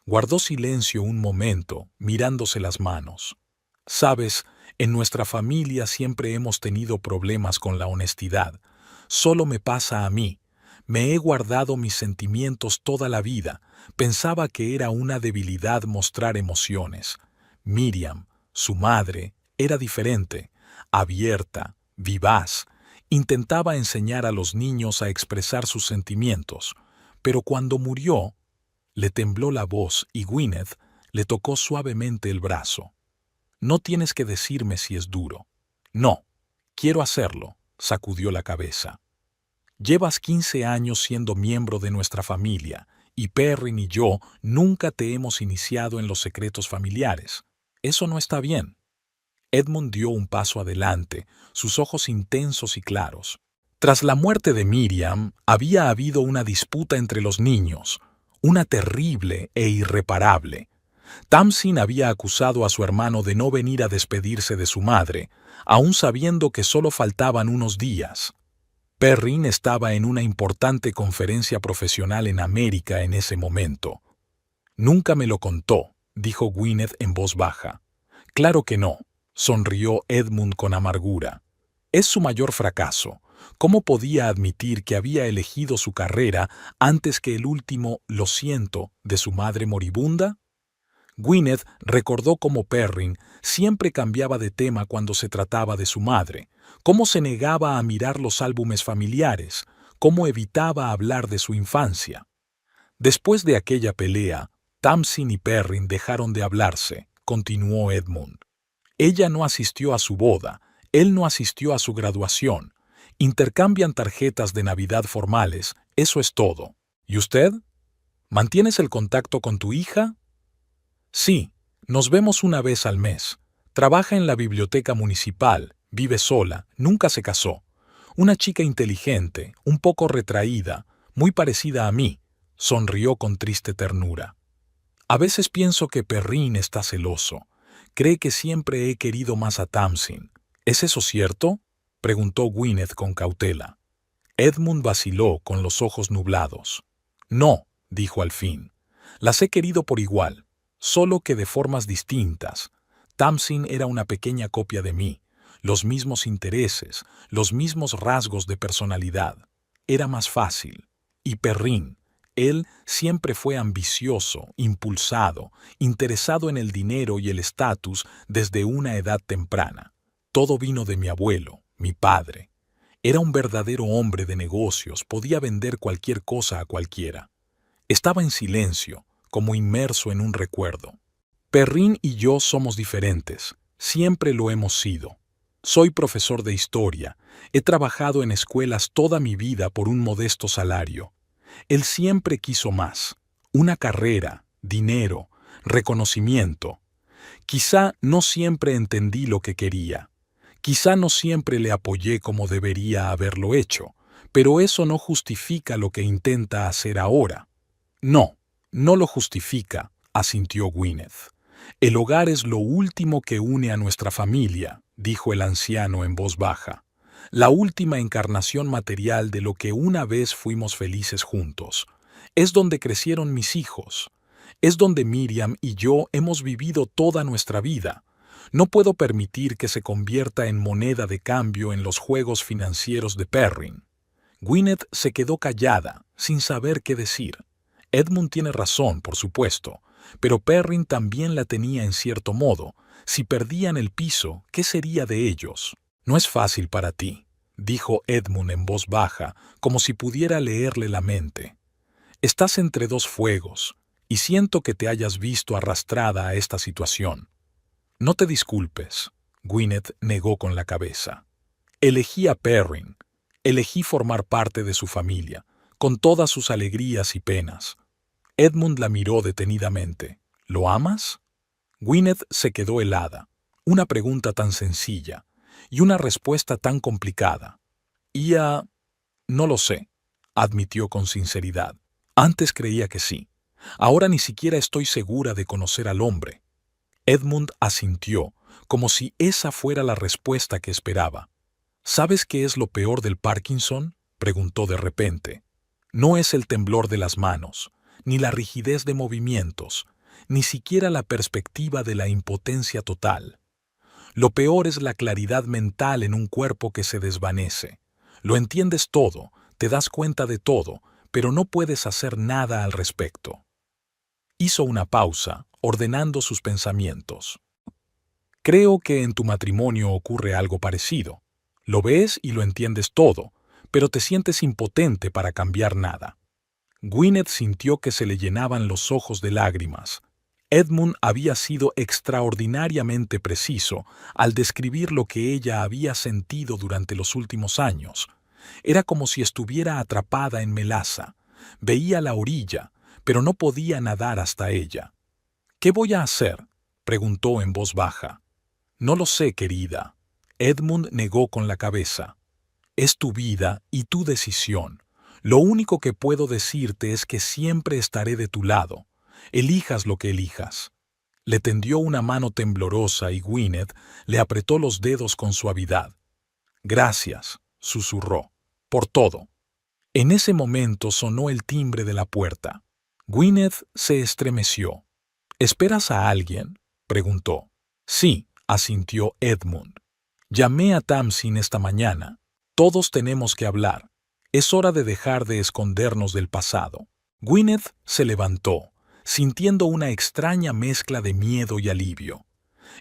Guardó silencio un momento, mirándose las manos. «Sabes, en nuestra familia siempre hemos tenido problemas con la honestidad. Solo me pasa a mí. Me he guardado mis sentimientos toda la vida. Pensaba que era una debilidad mostrar emociones. Miriam, su madre, era diferente, abierta, vivaz. Intentaba enseñar a los niños a expresar sus sentimientos. Pero cuando murió, le tembló la voz y Gwyneth le tocó suavemente el brazo. No tienes que decirme si es duro. No, quiero hacerlo, sacudió la cabeza. Llevas 15 años siendo miembro de nuestra familia, y Perrin y yo nunca te hemos iniciado en los secretos familiares. Eso no está bien. Edmund dio un paso adelante, sus ojos intensos y claros. Tras la muerte de Miriam, había habido una disputa entre los niños, una terrible e irreparable. Tamsin había acusado a su hermano de no venir a despedirse de su madre, aun sabiendo que solo faltaban unos días. Perrin estaba en una importante conferencia profesional en América en ese momento. «Nunca me lo contó», dijo Gwyneth en voz baja. «Claro que no», sonrió Edmund con amargura. «Es su mayor fracaso. ¿Cómo podía admitir que había elegido su carrera antes que el último «lo siento» de su madre moribunda?» Gwyneth recordó cómo Perrin siempre cambiaba de tema cuando se trataba de su madre, cómo se negaba a mirar los álbumes familiares, cómo evitaba hablar de su infancia. Después de aquella pelea, Tamsin y Perrin dejaron de hablarse, continuó Edmund. Ella no asistió a su boda, él no asistió a su graduación. Intercambian tarjetas de Navidad formales, eso es todo. ¿Y usted? ¿Mantienes el contacto con tu hija? Sí, nos vemos una vez al mes. Trabaja en la biblioteca municipal, vive sola, nunca se casó. Una chica inteligente, un poco retraída, muy parecida a mí, sonrió con triste ternura. A veces pienso que Perrin está celoso. Cree que siempre he querido más a Tamsin. ¿Es eso cierto?, preguntó Gwyneth con cautela. Edmund vaciló con los ojos nublados. No, dijo al fin. Las he querido por igual, solo que de formas distintas. Tamsin era una pequeña copia de mí, los mismos intereses, los mismos rasgos de personalidad. Era más fácil. Y Perrin, él siempre fue ambicioso, impulsado, interesado en el dinero y el estatus desde una edad temprana. Todo vino de mi abuelo, mi padre. Era un verdadero hombre de negocios, podía vender cualquier cosa a cualquiera. Estaba en silencio, como inmerso en un recuerdo. Perrin y yo somos diferentes, siempre lo hemos sido. Soy profesor de historia, he trabajado en escuelas toda mi vida por un modesto salario. Él siempre quiso más, una carrera, dinero, reconocimiento. Quizá no siempre entendí lo que quería. Quizá no siempre le apoyé como debería haberlo hecho, pero eso no justifica lo que intenta hacer ahora. No, no lo justifica, asintió Gwyneth. El hogar es lo último que une a nuestra familia, dijo el anciano en voz baja. La última encarnación material de lo que una vez fuimos felices juntos. Es donde crecieron mis hijos. Es donde Miriam y yo hemos vivido toda nuestra vida. No puedo permitir que se convierta en moneda de cambio en los juegos financieros de Perrin. Gwyneth se quedó callada, sin saber qué decir. Edmund tiene razón, por supuesto, pero Perrin también la tenía en cierto modo. Si perdían el piso, ¿qué sería de ellos? No es fácil para ti, dijo Edmund en voz baja, como si pudiera leerle la mente. Estás entre dos fuegos, y siento que te hayas visto arrastrada a esta situación. No te disculpes, Gwyneth negó con la cabeza. Elegí a Perrin, elegí formar parte de su familia, con todas sus alegrías y penas. Edmund la miró detenidamente. ¿Lo amas? Gwyneth se quedó helada. Una pregunta tan sencilla, y una respuesta tan complicada. No lo sé, admitió con sinceridad. Antes creía que sí. Ahora ni siquiera estoy segura de conocer al hombre. Edmund asintió, como si esa fuera la respuesta que esperaba. ¿Sabes qué es lo peor del Parkinson?, preguntó de repente. No es el temblor de las manos, ni la rigidez de movimientos, ni siquiera la perspectiva de la impotencia total. Lo peor es la claridad mental en un cuerpo que se desvanece. Lo entiendes todo, te das cuenta de todo, pero no puedes hacer nada al respecto. Hizo una pausa, ordenando sus pensamientos. Creo que en tu matrimonio ocurre algo parecido. Lo ves y lo entiendes todo, pero te sientes impotente para cambiar nada. Gwyneth sintió que se le llenaban los ojos de lágrimas. Edmund había sido extraordinariamente preciso al describir lo que ella había sentido durante los últimos años. Era como si estuviera atrapada en melaza. Veía la orilla, pero no podía nadar hasta ella. «¿Qué voy a hacer?», preguntó en voz baja. «No lo sé, querida». Edmund negó con la cabeza. «Es tu vida y tu decisión. Lo único que puedo decirte es que siempre estaré de tu lado. Elijas lo que elijas». Le tendió una mano temblorosa y Gwyneth le apretó los dedos con suavidad. «Gracias», susurró, «por todo». En ese momento sonó el timbre de la puerta. Gwyneth se estremeció. «¿Esperas a alguien?», preguntó. «Sí», asintió Edmund. «Llamé a Tamsin esta mañana. Todos tenemos que hablar. Es hora de dejar de escondernos del pasado». Gwyneth se levantó, sintiendo una extraña mezcla de miedo y alivio.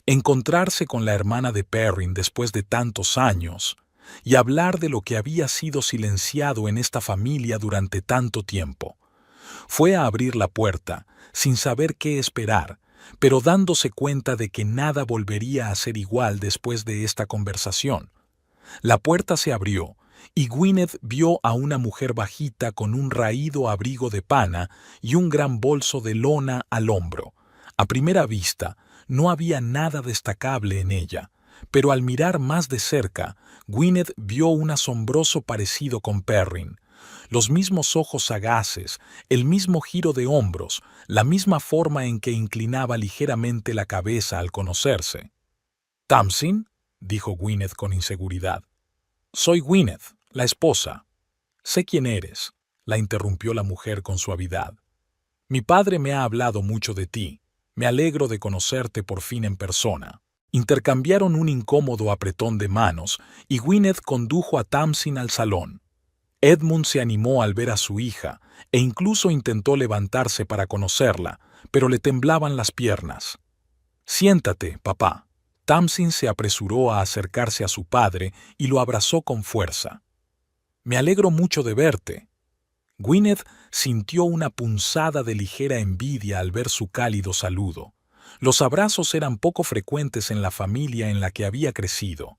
Encontrarse con la hermana de Perrin después de tantos años y hablar de lo que había sido silenciado en esta familia durante tanto tiempo. Fue a abrir la puerta, sin saber qué esperar, pero dándose cuenta de que nada volvería a ser igual después de esta conversación. La puerta se abrió y Gwyneth vio a una mujer bajita con un raído abrigo de pana y un gran bolso de lona al hombro. A primera vista, no había nada destacable en ella, pero al mirar más de cerca, Gwyneth vio un asombroso parecido con Perrin. Los mismos ojos sagaces, el mismo giro de hombros, la misma forma en que inclinaba ligeramente la cabeza al conocerse. «¿Tamsin?», dijo Gwyneth con inseguridad. «Soy Gwyneth, la esposa». «Sé quién eres», la interrumpió la mujer con suavidad. «Mi padre me ha hablado mucho de ti. Me alegro de conocerte por fin en persona». Intercambiaron un incómodo apretón de manos y Gwyneth condujo a Tamsin al salón. Edmund se animó al ver a su hija e incluso intentó levantarse para conocerla, pero le temblaban las piernas. «Siéntate, papá». Tamsin se apresuró a acercarse a su padre y lo abrazó con fuerza. «Me alegro mucho de verte». Gwyneth sintió una punzada de ligera envidia al ver su cálido saludo. Los abrazos eran poco frecuentes en la familia en la que había crecido.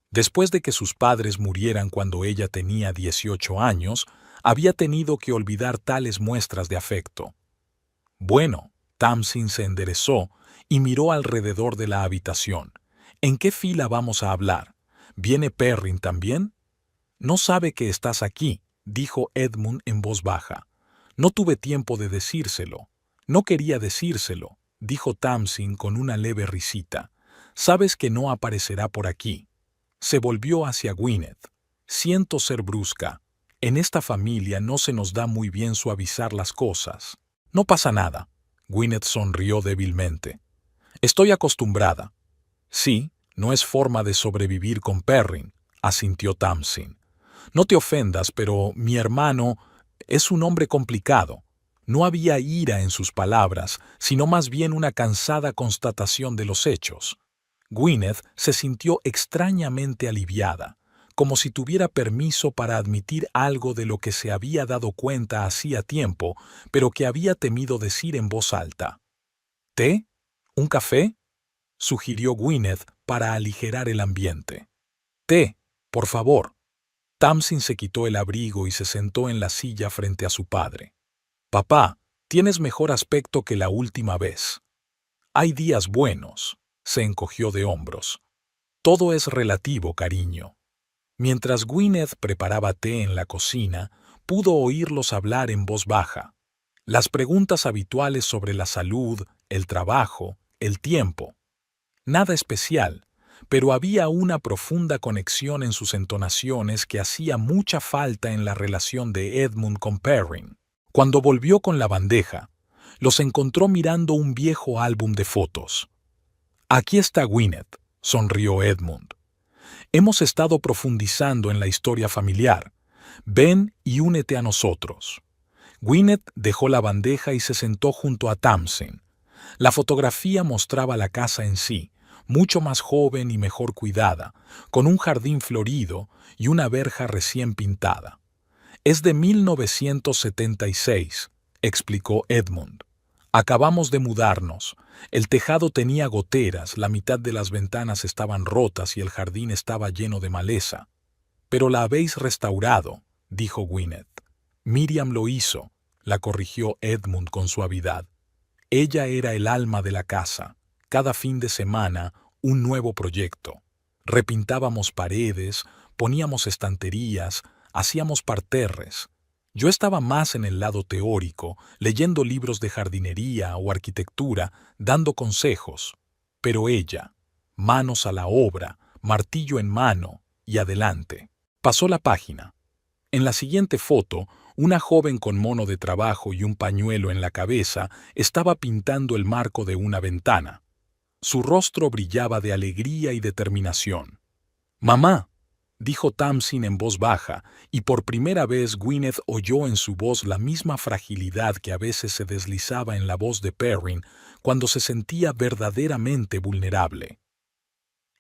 Después de que sus padres murieran cuando ella tenía 18 años, había tenido que olvidar tales muestras de afecto. «Bueno», Tamsin se enderezó y miró alrededor de la habitación. «¿En qué fila vamos a hablar? ¿Viene Perrin también?» «No sabe que estás aquí», dijo Edmund en voz baja. «No tuve tiempo de decírselo». «No quería decírselo», dijo Tamsin con una leve risita. «Sabes que no aparecerá por aquí». Se volvió hacia Gwyneth. «Siento ser brusca. En esta familia no se nos da muy bien suavizar las cosas». «No pasa nada». Gwyneth sonrió débilmente. «Estoy acostumbrada». «Sí, no es forma de sobrevivir con Perrin», asintió Tamsin. «No te ofendas, pero mi hermano es un hombre complicado». No había ira en sus palabras, sino más bien una cansada constatación de los hechos. Gwyneth se sintió extrañamente aliviada, como si tuviera permiso para admitir algo de lo que se había dado cuenta hacía tiempo, pero que había temido decir en voz alta. «¿Té? ¿Un café?», sugirió Gwyneth para aligerar el ambiente. «Té, por favor». Tamsin se quitó el abrigo y se sentó en la silla frente a su padre. «Papá, tienes mejor aspecto que la última vez». «Hay días buenos», se encogió de hombros. «Todo es relativo, cariño». Mientras Gwyneth preparaba té en la cocina, pudo oírlos hablar en voz baja. Las preguntas habituales sobre la salud, el trabajo, el tiempo. Nada especial, pero había una profunda conexión en sus entonaciones que hacía mucha falta en la relación de Edmund con Perrin. Cuando volvió con la bandeja, los encontró mirando un viejo álbum de fotos. «Aquí está Gwyneth», sonrió Edmund. «Hemos estado profundizando en la historia familiar. Ven y únete a nosotros». Gwyneth dejó la bandeja y se sentó junto a Tamsin. La fotografía mostraba la casa en sí, mucho más joven y mejor cuidada, con un jardín florido y una verja recién pintada. «Es de 1976», explicó Edmund. Acabamos de mudarnos. El tejado tenía goteras, la mitad de las ventanas estaban rotas y el jardín estaba lleno de maleza. Pero la habéis restaurado, dijo Gwyneth. Miriam lo hizo, la corrigió Edmund con suavidad. Ella era el alma de la casa. Cada fin de semana, un nuevo proyecto. Repintábamos paredes, poníamos estanterías, hacíamos parterres. Yo estaba más en el lado teórico, leyendo libros de jardinería o arquitectura, dando consejos. Pero ella, manos a la obra, martillo en mano, y adelante. Pasó la página. En la siguiente foto, una joven con mono de trabajo y un pañuelo en la cabeza estaba pintando el marco de una ventana. Su rostro brillaba de alegría y determinación. «Mamá», dijo Tamsin en voz baja, y por primera vez Gwyneth oyó en su voz la misma fragilidad que a veces se deslizaba en la voz de Perrin cuando se sentía verdaderamente vulnerable.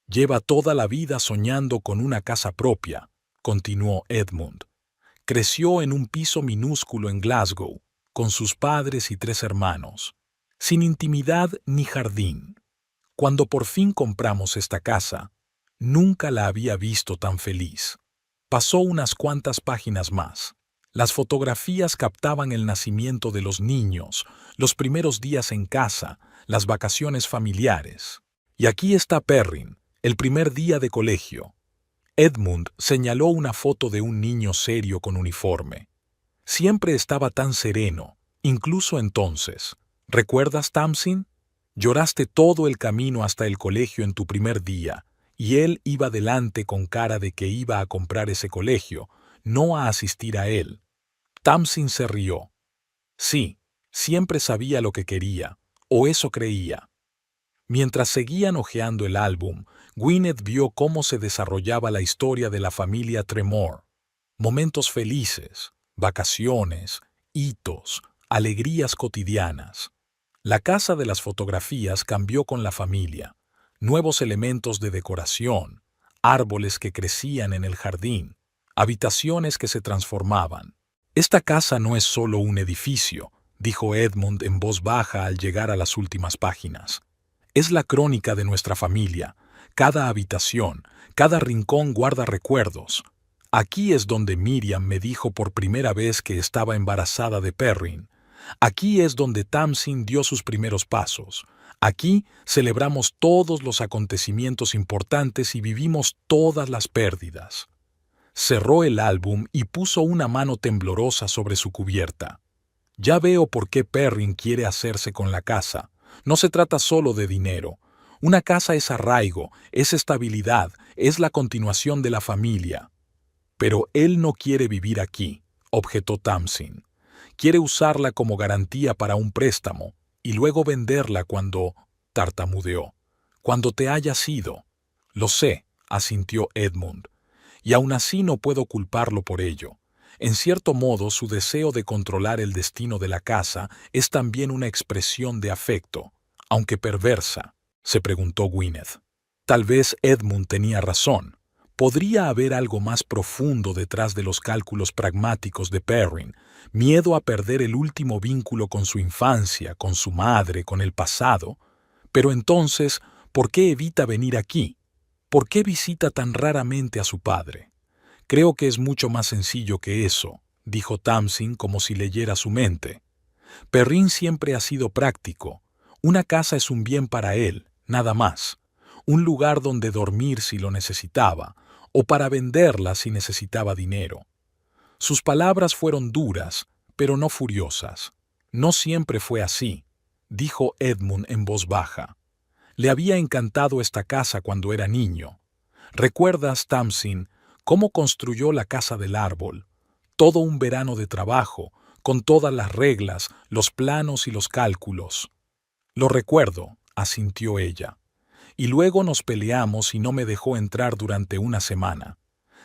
«Lleva toda la vida soñando con una casa propia», continuó Edmund. Creció en un piso minúsculo en Glasgow, con sus padres y 3 hermanos, sin intimidad ni jardín. Cuando por fin compramos esta casa, nunca la había visto tan feliz. Pasó unas cuantas páginas más. Las fotografías captaban el nacimiento de los niños, los primeros días en casa, las vacaciones familiares. Y aquí está Perrin, el primer día de colegio. Edmund señaló una foto de un niño serio con uniforme. Siempre estaba tan sereno, incluso entonces. ¿Recuerdas, Tamsin? Lloraste todo el camino hasta el colegio en tu primer día, y él iba delante con cara de que iba a comprar ese colegio, no a asistir a él. Tamsin se rió. Sí, siempre sabía lo que quería, o eso creía. Mientras seguían hojeando el álbum, Gwyneth vio cómo se desarrollaba la historia de la familia Tremor. Momentos felices, vacaciones, hitos, alegrías cotidianas. La casa de las fotografías cambió con la familia. Nuevos elementos de decoración, árboles que crecían en el jardín, habitaciones que se transformaban. «Esta casa no es solo un edificio», dijo Edmund en voz baja al llegar a las últimas páginas. «Es la crónica de nuestra familia. Cada habitación, cada rincón guarda recuerdos. Aquí es donde Miriam me dijo por primera vez que estaba embarazada de Perrin. Aquí es donde Tamsin dio sus primeros pasos. Aquí celebramos todos los acontecimientos importantes y vivimos todas las pérdidas». Cerró el álbum y puso una mano temblorosa sobre su cubierta. «Ya veo por qué Perrin quiere hacerse con la casa. No se trata solo de dinero. Una casa es arraigo, es estabilidad, es la continuación de la familia». «Pero él no quiere vivir aquí», objetó Tamsin. «Quiere usarla como garantía para un préstamo y luego venderla cuando...» tartamudeó. «Cuando te hayas ido». «Lo sé», asintió Edmund. «Y aún así no puedo culparlo por ello. En cierto modo, su deseo de controlar el destino de la casa es también una expresión de afecto, aunque perversa», se preguntó Gwyneth. Tal vez Edmund tenía razón. ¿Podría haber algo más profundo detrás de los cálculos pragmáticos de Perrin? Miedo a perder el último vínculo con su infancia, con su madre, con el pasado. Pero entonces, ¿por qué evita venir aquí? ¿Por qué visita tan raramente a su padre? «Creo que es mucho más sencillo que eso», dijo Tamsin como si leyera su mente. «Perrin siempre ha sido práctico. Una casa es un bien para él, nada más. Un lugar donde dormir si lo necesitaba, o para venderla si necesitaba dinero». Sus palabras fueron duras, pero no furiosas. «No siempre fue así», dijo Edmund en voz baja. «Le había encantado esta casa cuando era niño. ¿Recuerdas, Tamsin, cómo construyó la casa del árbol? Todo un verano de trabajo, con todas las reglas, los planos y los cálculos». «Lo recuerdo», asintió ella. «Y luego nos peleamos y no me dejó entrar durante una semana.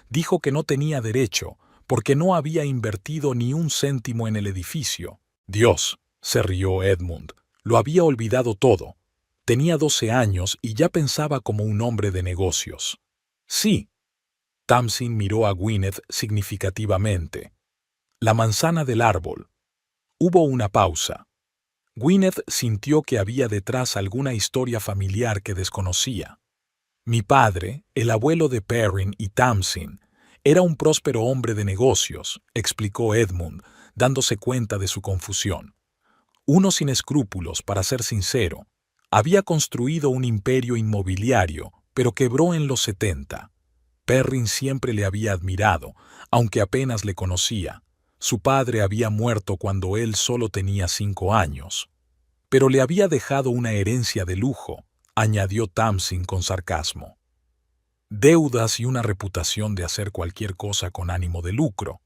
Dijo que no tenía derecho, porque no había invertido ni un céntimo en el edificio». «Dios», se rió Edmund, «lo había olvidado todo. Tenía 12 años y ya pensaba como un hombre de negocios». «Sí». Tamsin miró a Gwyneth significativamente. «La manzana del árbol». Hubo una pausa. Gwyneth sintió que había detrás alguna historia familiar que desconocía. Mi padre, el abuelo de Perrin y Tamsin, era un próspero hombre de negocios, explicó Edmund, dándose cuenta de su confusión. Uno sin escrúpulos, para ser sincero. Había construido un imperio inmobiliario, pero quebró en los 70. Perrin siempre le había admirado, aunque apenas le conocía. Su padre había muerto cuando él solo tenía 5 años. Pero le había dejado una herencia de lujo, añadió Tamsin con sarcasmo. Deudas y una reputación de hacer cualquier cosa con ánimo de lucro.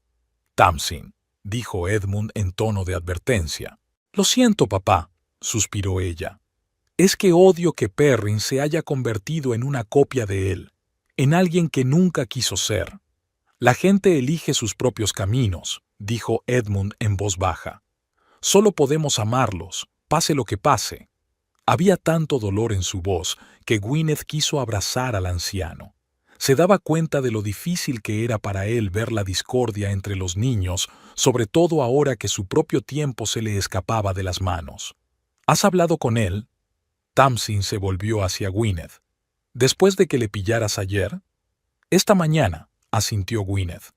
Tamsin, dijo Edmund en tono de advertencia. Lo siento, papá, suspiró ella. Es que odio que Perrin se haya convertido en una copia de él, en alguien que nunca quiso ser. La gente elige sus propios caminos, dijo Edmund en voz baja. Solo podemos amarlos, pase lo que pase. Había tanto dolor en su voz que Gwyneth quiso abrazar al anciano. Se daba cuenta de lo difícil que era para él ver la discordia entre los niños, sobre todo ahora que su propio tiempo se le escapaba de las manos. ¿Has hablado con él? Tamsin se volvió hacia Gwyneth. ¿Después de que le pillaras ayer? Esta mañana, asintió Gwyneth.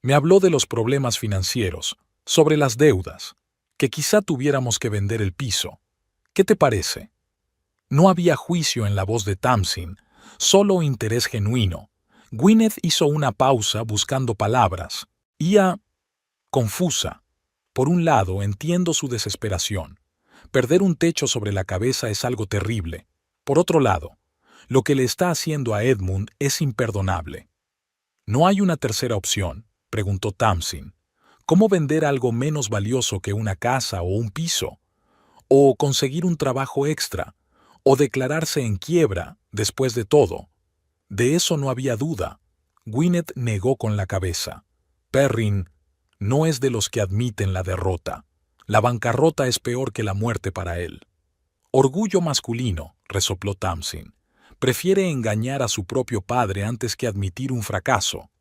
Me habló de los problemas financieros, sobre las deudas, que quizá tuviéramos que vender el piso. ¿Qué te parece? No había juicio en la voz de Tamsin, solo interés genuino. Gwyneth hizo una pausa buscando palabras. Confusa. Por un lado, entiendo su desesperación. Perder un techo sobre la cabeza es algo terrible. Por otro lado, lo que le está haciendo a Edmund es imperdonable. ¿No hay una tercera opción?, preguntó Tamsin. ¿Cómo vender algo menos valioso que una casa o un piso? ¿O conseguir un trabajo extra? ¿O declararse en quiebra, después de todo? De eso no había duda. Gwyneth negó con la cabeza. Perrin no es de los que admiten la derrota. La bancarrota es peor que la muerte para él. Orgullo masculino, resopló Tamsin. Prefiere engañar a su propio padre antes que admitir un fracaso.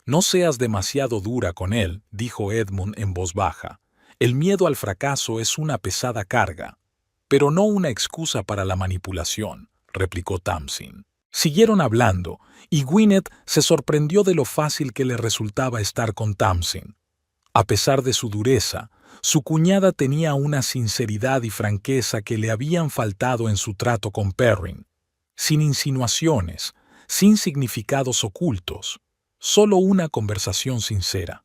No seas demasiado dura con él, dijo Edmund en voz baja. El miedo al fracaso es una pesada carga. Pero no una excusa para la manipulación, replicó Tamsin. Siguieron hablando, y Gwyneth se sorprendió de lo fácil que le resultaba estar con Tamsin. A pesar de su dureza, su cuñada tenía una sinceridad y franqueza que le habían faltado en su trato con Perrin. Sin insinuaciones, sin significados ocultos, solo una conversación sincera.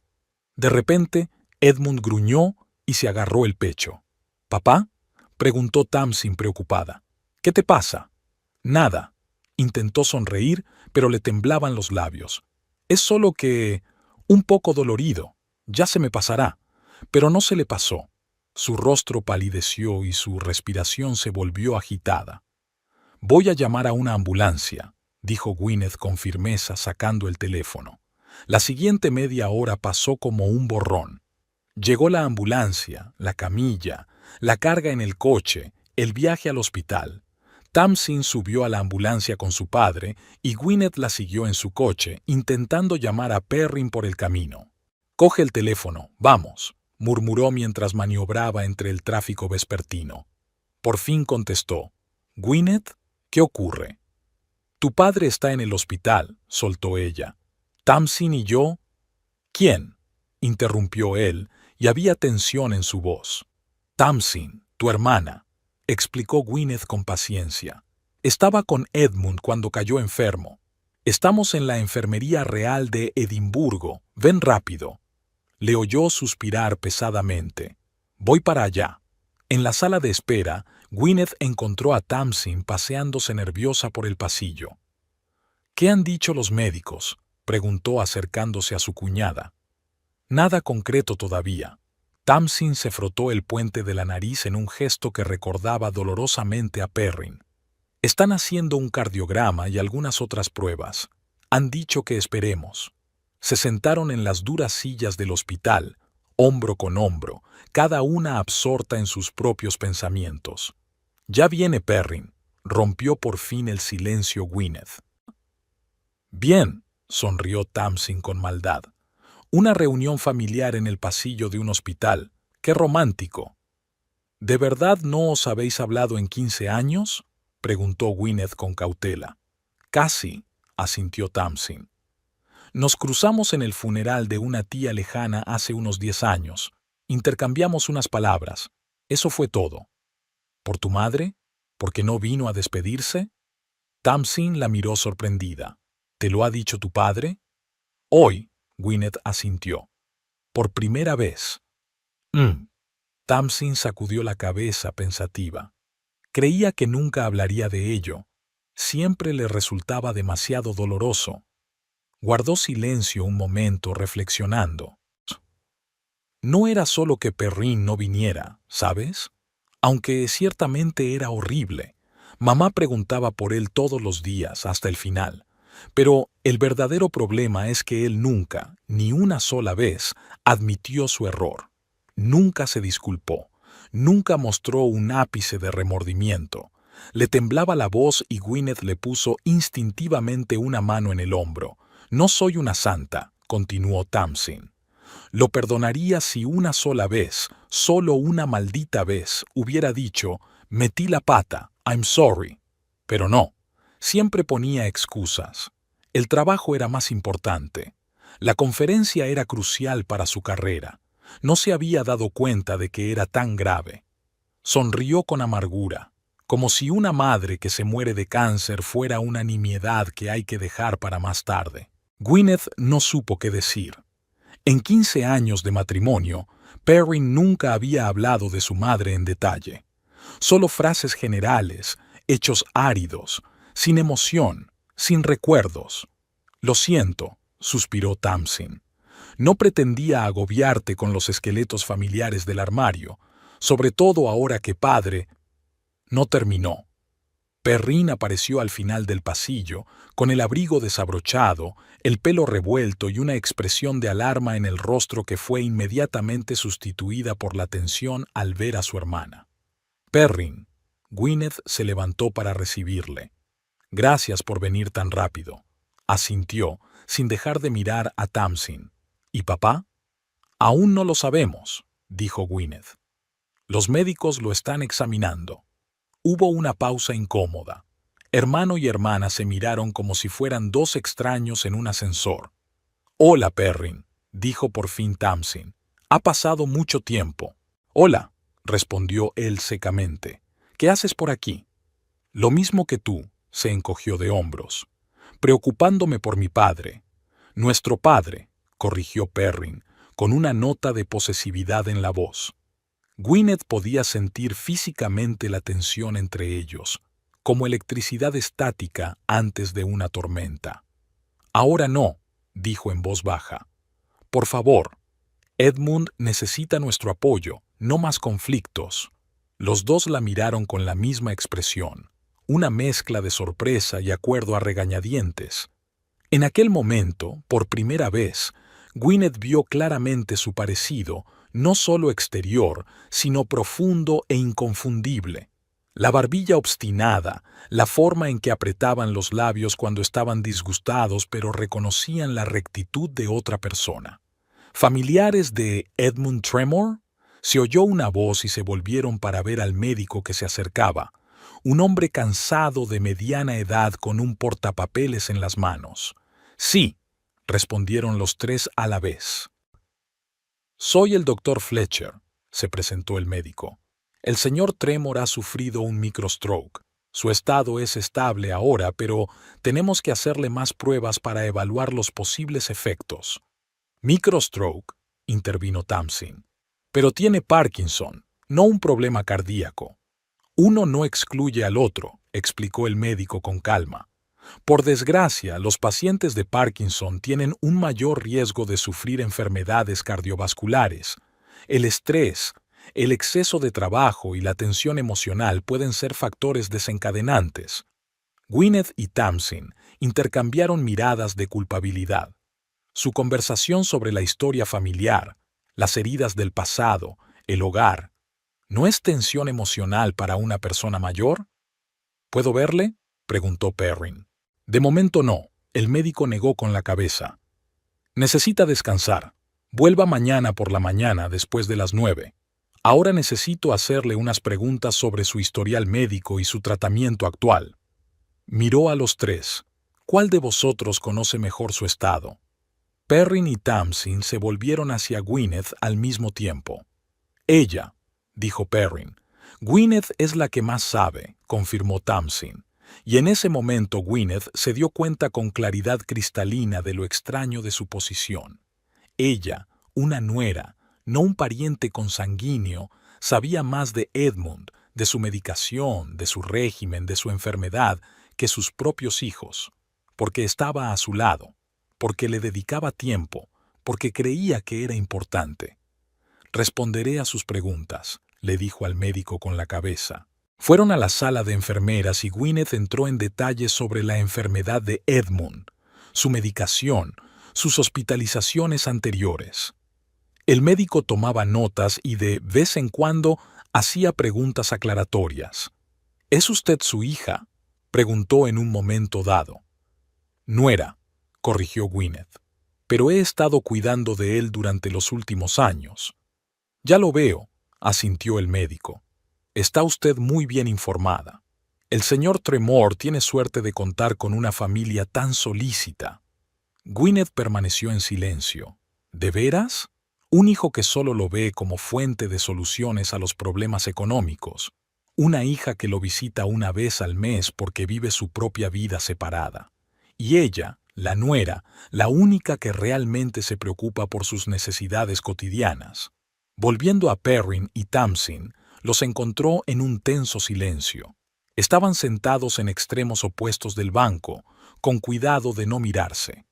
De repente, Edmund gruñó y se agarró el pecho. ¿Papá?, preguntó Tamsin preocupada. ¿Qué te pasa? Nada. Intentó sonreír, pero le temblaban los labios. Es solo que... un poco dolorido. Ya se me pasará. Pero no se le pasó. Su rostro palideció y su respiración se volvió agitada. Voy a llamar a una ambulancia, dijo Gwyneth con firmeza sacando el teléfono. La siguiente media hora pasó como un borrón. Llegó la ambulancia, la camilla, la carga en el coche, el viaje al hospital. Tamsin subió a la ambulancia con su padre y Gwyneth la siguió en su coche, intentando llamar a Perrin por el camino. «Coge el teléfono, vamos», murmuró mientras maniobraba entre el tráfico vespertino. Por fin contestó. «Gwyneth, ¿qué ocurre?» «Tu padre está en el hospital», soltó ella. «Tamsin y yo...» «¿Quién?», interrumpió él, y había tensión en su voz. «Tamsin, tu hermana», explicó Gwyneth con paciencia. «Estaba con Edmund cuando cayó enfermo. Estamos en la Enfermería Real de Edimburgo. Ven rápido». Le oyó suspirar pesadamente. «Voy para allá». En la sala de espera, Gwyneth encontró a Tamsin paseándose nerviosa por el pasillo. «¿Qué han dicho los médicos?», preguntó acercándose a su cuñada. «Nada concreto todavía». Tamsin se frotó el puente de la nariz en un gesto que recordaba dolorosamente a Perrin. «Están haciendo un cardiograma y algunas otras pruebas. Han dicho que esperemos». Se sentaron en las duras sillas del hospital, hombro con hombro, cada una absorta en sus propios pensamientos. «Ya viene Perrin», rompió por fin el silencio Gwyneth. «Bien», sonrió Tamsin con maldad. «Una reunión familiar en el pasillo de un hospital. ¡Qué romántico!». ¿De verdad no os habéis hablado en 15 años? Preguntó Gwyneth con cautela. Casi, asintió Tamsin. Nos cruzamos en el funeral de una tía lejana hace unos 10 años. Intercambiamos unas palabras. Eso fue todo. ¿Por tu madre? ¿Por qué no vino a despedirse? Tamsin la miró sorprendida. ¿Te lo ha dicho tu padre? Hoy, Gwyneth asintió. Por primera vez. Tamsin sacudió la cabeza pensativa. Creía que nunca hablaría de ello. Siempre le resultaba demasiado doloroso. Guardó silencio un momento reflexionando. No era solo que Perrine no viniera, ¿sabes? Aunque ciertamente era horrible. Mamá preguntaba por él todos los días hasta el final. Pero el verdadero problema es que él nunca, ni una sola vez, admitió su error. Nunca se disculpó. Nunca mostró un ápice de remordimiento. Le temblaba la voz y Gwyneth le puso instintivamente una mano en el hombro. No soy una santa, continuó Tamsin. Lo perdonaría si una sola vez, solo una maldita vez, hubiera dicho, metí la pata, I'm sorry. Pero no, siempre ponía excusas. El trabajo era más importante. La conferencia era crucial para su carrera. No se había dado cuenta de que era tan grave. Sonrió con amargura, como si una madre que se muere de cáncer fuera una nimiedad que hay que dejar para más tarde. Gwyneth no supo qué decir. En 15 años de matrimonio, Perrine nunca había hablado de su madre en detalle. Solo frases generales, hechos áridos, sin emoción, sin recuerdos. Lo siento, suspiró Tamsin. No pretendía agobiarte con los esqueletos familiares del armario, sobre todo ahora que padre... No terminó. Perrine apareció al final del pasillo, con el abrigo desabrochado, el pelo revuelto y una expresión de alarma en el rostro que fue inmediatamente sustituida por la tensión al ver a su hermana. Perrine. Gwyneth se levantó para recibirle. Gracias por venir tan rápido. Asintió, sin dejar de mirar a Tamsin. ¿Y papá? Aún no lo sabemos, dijo Gwyneth. Los médicos lo están examinando. Hubo una pausa incómoda. Hermano y hermana se miraron como si fueran dos extraños en un ascensor. Hola, Perrine, dijo por fin Tamsin. Ha pasado mucho tiempo. Hola, respondió él secamente. ¿Qué haces por aquí? Lo mismo que tú, se encogió de hombros. Preocupándome por mi padre. Nuestro padre, corrigió Perrine, con una nota de posesividad en la voz. Gwyneth podía sentir físicamente la tensión entre ellos, como electricidad estática antes de una tormenta. Ahora no, dijo en voz baja. Por favor, Edmund necesita nuestro apoyo, no más conflictos. Los dos la miraron con la misma expresión, una mezcla de sorpresa y acuerdo a regañadientes. En aquel momento, por primera vez, Gwyneth vio claramente su parecido, no solo exterior, sino profundo e inconfundible. La barbilla obstinada, la forma en que apretaban los labios cuando estaban disgustados pero reconocían la rectitud de otra persona. ¿Familiares de Edmund Tremor? Se oyó una voz y se volvieron para ver al médico que se acercaba, un hombre cansado de mediana edad con un portapapeles en las manos. Sí, respondieron los tres a la vez. Soy el doctor Fletcher, se presentó el médico. El señor Tremor ha sufrido un microstroke. Su estado es estable ahora, pero tenemos que hacerle más pruebas para evaluar los posibles efectos. Microstroke, intervino Tamsin. Pero tiene Parkinson, no un problema cardíaco. Uno no excluye al otro, explicó el médico con calma. Por desgracia, los pacientes de Parkinson tienen un mayor riesgo de sufrir enfermedades cardiovasculares. El estrés, el exceso de trabajo y la tensión emocional pueden ser factores desencadenantes. Gwyneth y Tamsin intercambiaron miradas de culpabilidad. Su conversación sobre la historia familiar, las heridas del pasado, el hogar, ¿no es tensión emocional para una persona mayor? ¿Puedo verle?, preguntó Perrine. De momento no, el médico negó con la cabeza. Necesita descansar. Vuelva mañana por la mañana después de las 9. Ahora necesito hacerle unas preguntas sobre su historial médico y su tratamiento actual. Miró a los tres. ¿Cuál de vosotros conoce mejor su estado? Perrin y Tamsin se volvieron hacia Gwyneth al mismo tiempo. Ella, dijo Perrin. Gwyneth es la que más sabe, confirmó Tamsin. Y en ese momento Gwyneth se dio cuenta con claridad cristalina de lo extraño de su posición. Ella, una nuera, no un pariente consanguíneo, sabía más de Edmund, de su medicación, de su régimen, de su enfermedad, que sus propios hijos, porque estaba a su lado, porque le dedicaba tiempo, porque creía que era importante. Responderé a sus preguntas, le dijo al médico con la cabeza. Fueron a la sala de enfermeras y Gwyneth entró en detalles sobre la enfermedad de Edmund, su medicación, sus hospitalizaciones anteriores. El médico tomaba notas y de vez en cuando hacía preguntas aclaratorias. ¿Es usted su hija?, preguntó en un momento dado. Nuera, corrigió Gwyneth, pero he estado cuidando de él durante los últimos años. Ya lo veo, asintió el médico. Está usted muy bien informada. El señor Tremor tiene suerte de contar con una familia tan solícita. Gwyneth permaneció en silencio. ¿De veras? Un hijo que solo lo ve como fuente de soluciones a los problemas económicos. Una hija que lo visita una vez al mes porque vive su propia vida separada. Y ella, la nuera, la única que realmente se preocupa por sus necesidades cotidianas. Volviendo a Perrin y Tamsin, los encontró en un tenso silencio. Estaban sentados en extremos opuestos del banco, con cuidado de no mirarse.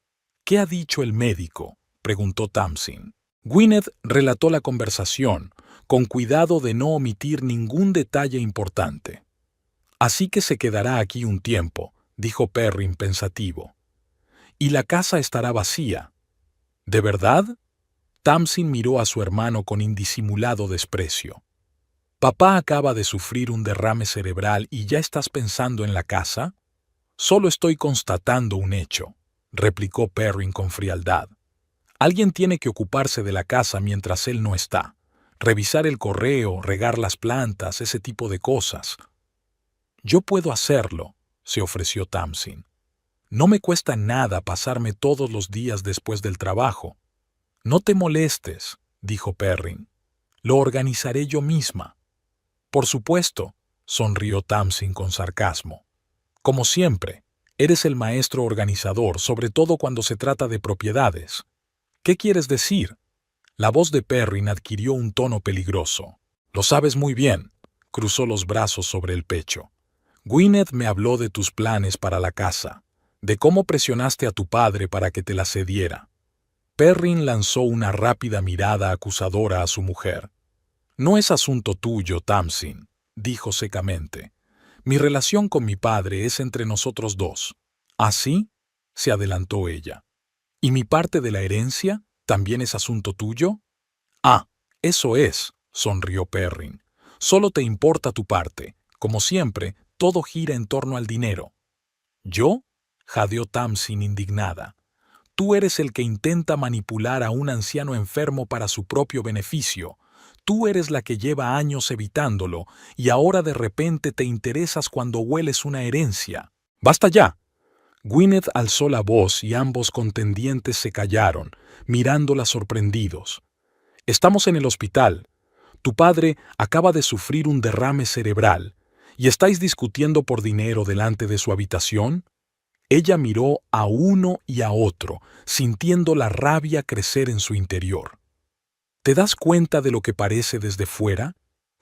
¿Qué ha dicho el médico?, preguntó Tamsin. Gwyneth relató la conversación, con cuidado de no omitir ningún detalle importante. Así que se quedará aquí un tiempo, dijo Perrin pensativo. Y la casa estará vacía. ¿De verdad? Tamsin miró a su hermano con indisimulado desprecio. ¿Papá acaba de sufrir un derrame cerebral y ya estás pensando en la casa? Solo estoy constatando un hecho, replicó Perrin con frialdad. Alguien tiene que ocuparse de la casa mientras él no está. Revisar el correo, regar las plantas, ese tipo de cosas. Yo puedo hacerlo, se ofreció Tamsin. No me cuesta nada pasarme todos los días después del trabajo. No te molestes, dijo Perrin. Lo organizaré yo misma. Por supuesto, sonrió Tamsin con sarcasmo. Como siempre, eres el maestro organizador, sobre todo cuando se trata de propiedades. ¿Qué quieres decir? La voz de Perrin adquirió un tono peligroso. Lo sabes muy bien, cruzó los brazos sobre el pecho. Gwyneth me habló de tus planes para la casa, de cómo presionaste a tu padre para que te la cediera. Perrin lanzó una rápida mirada acusadora a su mujer. No es asunto tuyo, Tamsin, dijo secamente. Mi relación con mi padre es entre nosotros dos. ¿Así? Se adelantó ella. ¿Y mi parte de la herencia también es asunto tuyo? Ah, eso es, sonrió Perrin. Solo te importa tu parte. Como siempre, todo gira en torno al dinero. ¿Yo? Jadeó Tamsin indignada. Tú eres el que intenta manipular a un anciano enfermo para su propio beneficio. Tú eres la que lleva años evitándolo y ahora de repente te interesas cuando hueles una herencia. ¡Basta ya! Gwyneth alzó la voz y ambos contendientes se callaron, mirándola sorprendidos. Estamos en el hospital. Tu padre acaba de sufrir un derrame cerebral. ¿Y estáis discutiendo por dinero delante de su habitación? Ella miró a uno y a otro, sintiendo la rabia crecer en su interior. ¿Te das cuenta de lo que parece desde fuera?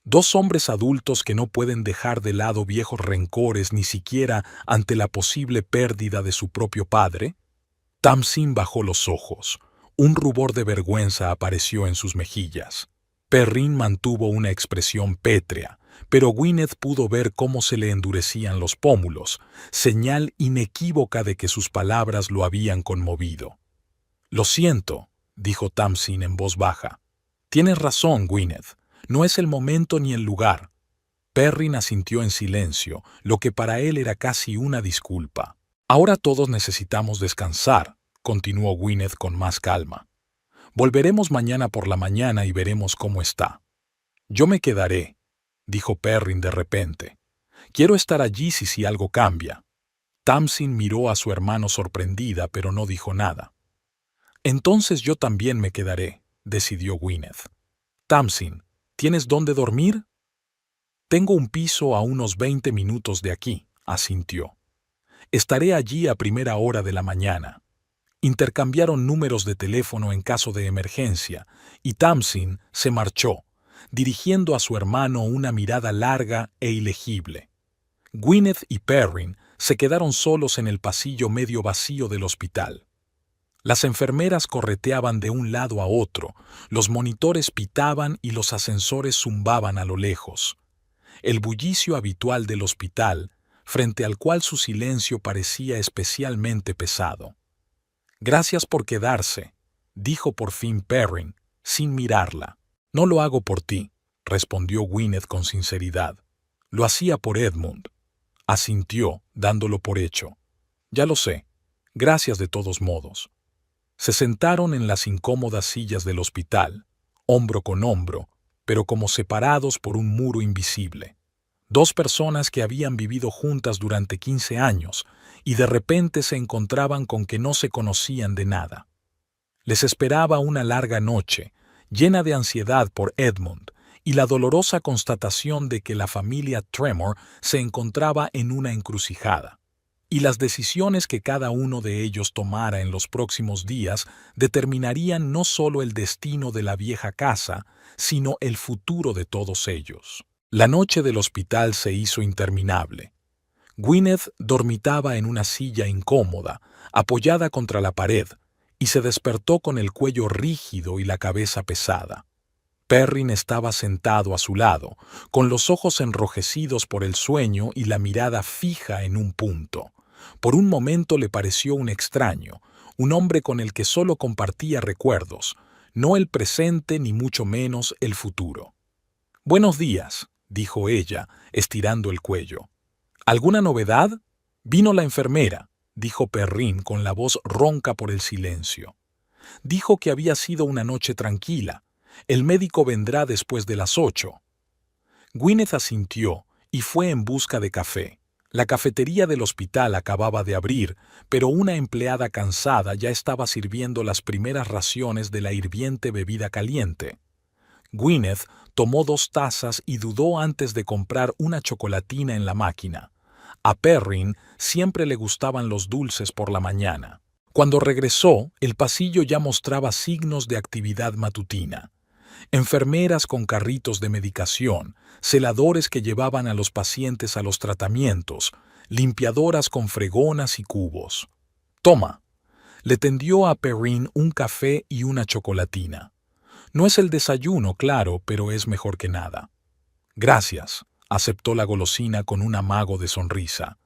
Dos hombres adultos que no pueden dejar de lado viejos rencores ni siquiera ante la posible pérdida de su propio padre. Tamsin bajó los ojos. Un rubor de vergüenza apareció en sus mejillas. Perrin mantuvo una expresión pétrea, pero Gwyneth pudo ver cómo se le endurecían los pómulos, señal inequívoca de que sus palabras lo habían conmovido. «Lo siento», dijo Tamsin en voz baja. «Tienes razón, Gwyneth. No es el momento ni el lugar». Perrin asintió en silencio, lo que para él era casi una disculpa. «Ahora todos necesitamos descansar», continuó Gwyneth con más calma. «Volveremos mañana por la mañana y veremos cómo está». Yo me quedaré, dijo Perrin de repente. Quiero estar allí si algo cambia. Tamsin miró a su hermano sorprendida, pero no dijo nada. Entonces yo también me quedaré, decidió Gwyneth. Tamsin, ¿tienes dónde dormir? Tengo un piso a unos 20 minutos de aquí, asintió. Estaré allí a primera hora de la mañana. Intercambiaron números de teléfono en caso de emergencia, y Tamsin se marchó, dirigiendo a su hermano una mirada larga e ilegible. Gwyneth y Perrin se quedaron solos en el pasillo medio vacío del hospital. Las enfermeras correteaban de un lado a otro, los monitores pitaban y los ascensores zumbaban a lo lejos. El bullicio habitual del hospital, frente al cual su silencio parecía especialmente pesado. Gracias por quedarse, dijo por fin Perrin, sin mirarla. No lo hago por ti, respondió Gwyneth con sinceridad. Lo hacía por Edmund. Asintió, dándolo por hecho. Ya lo sé. Gracias de todos modos. Se sentaron en las incómodas sillas del hospital, hombro con hombro, pero como separados por un muro invisible. Dos personas que habían vivido juntas durante 15 años y de repente se encontraban con que no se conocían de nada. Les esperaba una larga noche, llena de ansiedad por Edmund y la dolorosa constatación de que la familia Tremor se encontraba en una encrucijada. Y las decisiones que cada uno de ellos tomara en los próximos días determinarían no solo el destino de la vieja casa, sino el futuro de todos ellos. La noche del hospital se hizo interminable. Gwyneth dormitaba en una silla incómoda, apoyada contra la pared, y se despertó con el cuello rígido y la cabeza pesada. Perrin estaba sentado a su lado, con los ojos enrojecidos por el sueño y la mirada fija en un punto. Por un momento le pareció un extraño, un hombre con el que solo compartía recuerdos, no el presente ni mucho menos el futuro. «Buenos días», dijo ella, estirando el cuello. «¿Alguna novedad?» «Vino la enfermera», dijo Perrin con la voz ronca por el silencio. «Dijo que había sido una noche tranquila. El médico vendrá después de las 8». Gwyneth asintió y fue en busca de café. La cafetería del hospital acababa de abrir, pero una empleada cansada ya estaba sirviendo las primeras raciones de la hirviente bebida caliente. Gwyneth tomó 2 tazas y dudó antes de comprar una chocolatina en la máquina. A Perrin siempre le gustaban los dulces por la mañana. Cuando regresó, el pasillo ya mostraba signos de actividad matutina. Enfermeras con carritos de medicación, celadores que llevaban a los pacientes a los tratamientos, limpiadoras con fregonas y cubos. «Toma». Le tendió a Perrin un café y una chocolatina. No es el desayuno, claro, pero es mejor que nada. «Gracias», aceptó la golosina con un amago de sonrisa.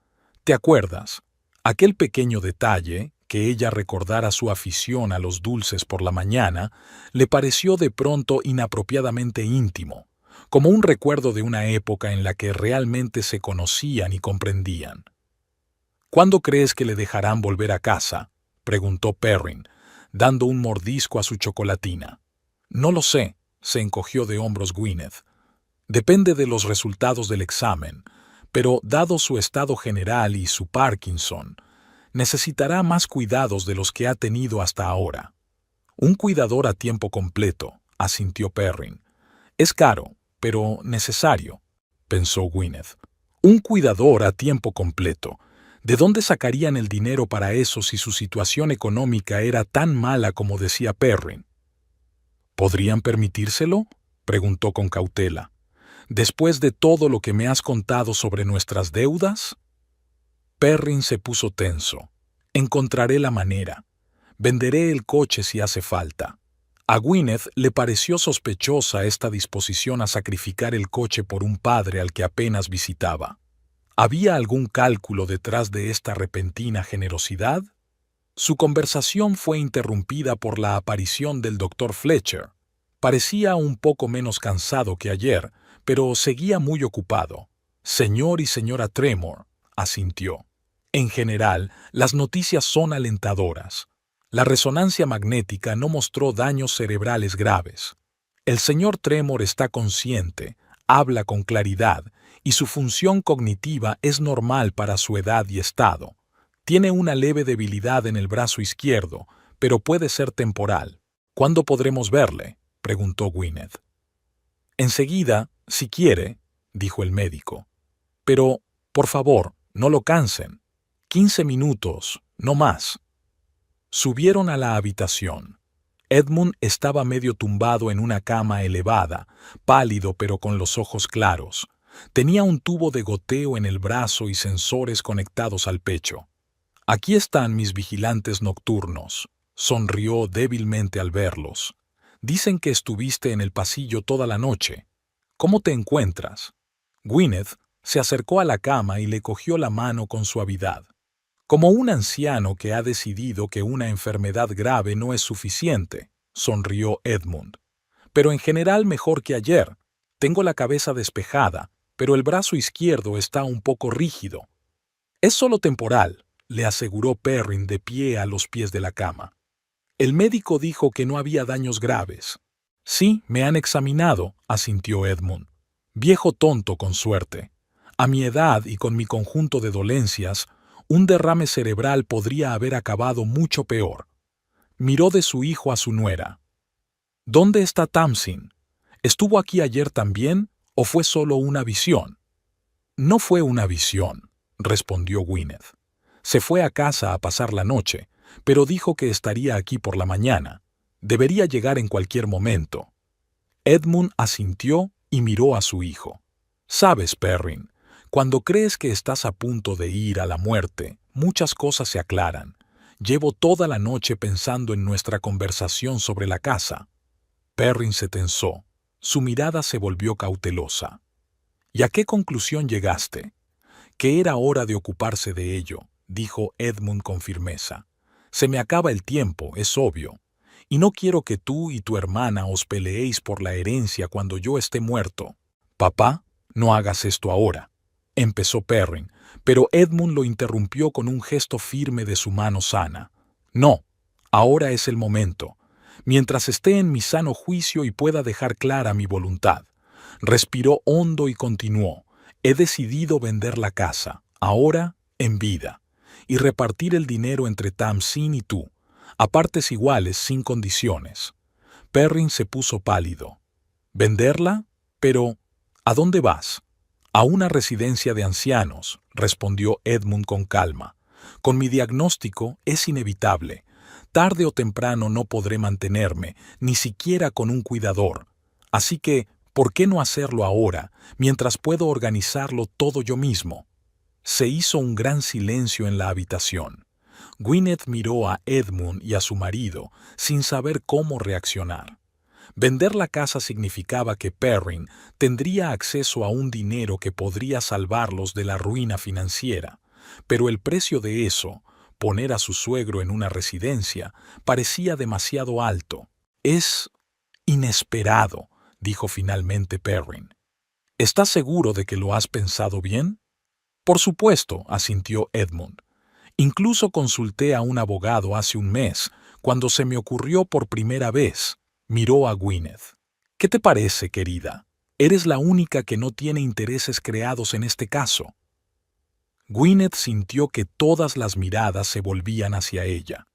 «¿Te acuerdas? Aquel pequeño detalle, que ella recordara su afición a los dulces por la mañana, le pareció de pronto inapropiadamente íntimo, como un recuerdo de una época en la que realmente se conocían y comprendían. «¿Cuándo crees que le dejarán volver a casa?», preguntó Perrin, dando un mordisco a su chocolatina. «No lo sé», se encogió de hombros Gwyneth. «Depende de los resultados del examen, pero dado su estado general y su Parkinson, necesitará más cuidados de los que ha tenido hasta ahora». «Un cuidador a tiempo completo», asintió Perrin. «Es caro, pero necesario», pensó Gwyneth. «Un cuidador a tiempo completo. ¿De dónde sacarían el dinero para eso si su situación económica era tan mala como decía Perrin?» «¿Podrían permitírselo?», preguntó con cautela. «¿Después de todo lo que me has contado sobre nuestras deudas?» Perrin se puso tenso. «Encontraré la manera. Venderé el coche si hace falta». A Gwyneth le pareció sospechosa esta disposición a sacrificar el coche por un padre al que apenas visitaba. ¿Había algún cálculo detrás de esta repentina generosidad? Su conversación fue interrumpida por la aparición del Dr. Fletcher. Parecía un poco menos cansado que ayer, pero seguía muy ocupado. «Señor y señora Tremor», asintió. «En general, las noticias son alentadoras. La resonancia magnética no mostró daños cerebrales graves. El señor Tremor está consciente, habla con claridad, y su función cognitiva es normal para su edad y estado. Tiene una leve debilidad en el brazo izquierdo, pero puede ser temporal. ¿Cuándo podremos verle?, preguntó Gwyneth. Enseguida, si quiere, dijo el médico. Pero, por favor, no lo cansen. 15 minutos, no más. Subieron a la habitación. Edmund estaba medio tumbado en una cama elevada, pálido pero con los ojos claros. Tenía un tubo de goteo en el brazo y sensores conectados al pecho. «Aquí están mis vigilantes nocturnos», sonrió débilmente al verlos. «Dicen que estuviste en el pasillo toda la noche. ¿Cómo te encuentras?» Gwyneth se acercó a la cama y le cogió la mano con suavidad. «Como un anciano que ha decidido que una enfermedad grave no es suficiente», sonrió Edmund. «Pero en general mejor que ayer. Tengo la cabeza despejada, pero el brazo izquierdo está un poco rígido». «Es solo temporal», le aseguró Perrin de pie a los pies de la cama. «El médico dijo que no había daños graves». «Sí, me han examinado», asintió Edmund. «Viejo tonto con suerte. A mi edad y con mi conjunto de dolencias, un derrame cerebral podría haber acabado mucho peor». Miró de su hijo a su nuera. «¿Dónde está Tamsin? ¿Estuvo aquí ayer también o fue solo una visión?» «No fue una visión», respondió Gwyneth. «Se fue a casa a pasar la noche, pero dijo que estaría aquí por la mañana. Debería llegar en cualquier momento». Edmund asintió y miró a su hijo. «Sabes, Perrin, cuando crees que estás a punto de ir a la muerte, muchas cosas se aclaran. Llevo toda la noche pensando en nuestra conversación sobre la casa». Perrin se tensó. Su mirada se volvió cautelosa. «¿Y a qué conclusión llegaste?» «Que era hora de ocuparse de ello», dijo Edmund con firmeza. «Se me acaba el tiempo, es obvio. Y no quiero que tú y tu hermana os peleéis por la herencia cuando yo esté muerto». «Papá, no hagas esto ahora», empezó Perrin, pero Edmund lo interrumpió con un gesto firme de su mano sana. «No, ahora es el momento. Mientras esté en mi sano juicio y pueda dejar clara mi voluntad». Respiró hondo y continuó. «He decidido vender la casa, ahora en vida, y repartir el dinero entre Tamsin y tú, a partes iguales sin condiciones». Perrin se puso pálido. «¿Venderla? Pero, ¿a dónde vas?» «A una residencia de ancianos», respondió Edmund con calma. «Con mi diagnóstico es inevitable. Tarde o temprano no podré mantenerme, ni siquiera con un cuidador. Así que, ¿por qué no hacerlo ahora, mientras puedo organizarlo todo yo mismo?» Se hizo un gran silencio en la habitación. Gwyneth miró a Edmund y a su marido sin saber cómo reaccionar. Vender la casa significaba que Perrin tendría acceso a un dinero que podría salvarlos de la ruina financiera, pero el precio de eso, poner a su suegro en una residencia, parecía demasiado alto. «Es inesperado», dijo finalmente Perrin. «¿Estás seguro de que lo has pensado bien?» «Por supuesto», asintió Edmund. «Incluso consulté a un abogado hace un mes, cuando se me ocurrió por primera vez». Miró a Gwyneth. «¿Qué te parece, querida? Eres la única que no tiene intereses creados en este caso». Gwyneth sintió que todas las miradas se volvían hacia ella.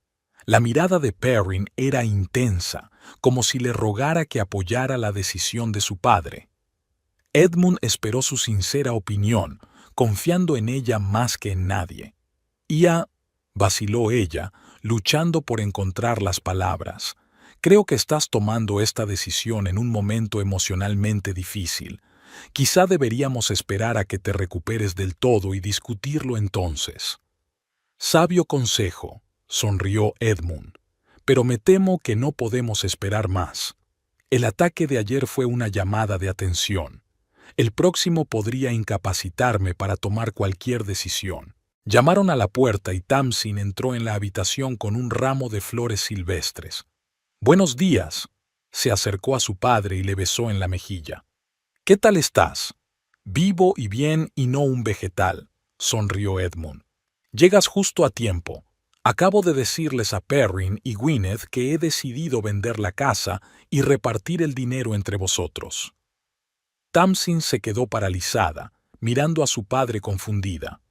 La mirada de Perrin era intensa, como si le rogara que apoyara la decisión de su padre. Edmund esperó su sincera opinión, confiando en ella más que en nadie. Vaciló ella, luchando por encontrar las palabras. «Creo que estás tomando esta decisión en un momento emocionalmente difícil. Quizá deberíamos esperar a que te recuperes del todo y discutirlo entonces». «Sabio consejo», sonrió Edmund, «pero me temo que no podemos esperar más. El ataque de ayer fue una llamada de atención. El próximo podría incapacitarme para tomar cualquier decisión». Llamaron a la puerta y Tamsin entró en la habitación con un ramo de flores silvestres. «Buenos días», se acercó a su padre y le besó en la mejilla. «¿Qué tal estás?» «Vivo y bien y no un vegetal», sonrió Edmund. «Llegas justo a tiempo. Acabo de decirles a Perrin y Gwyneth que he decidido vender la casa y repartir el dinero entre vosotros. Tamsin se quedó paralizada, mirando a su padre confundida.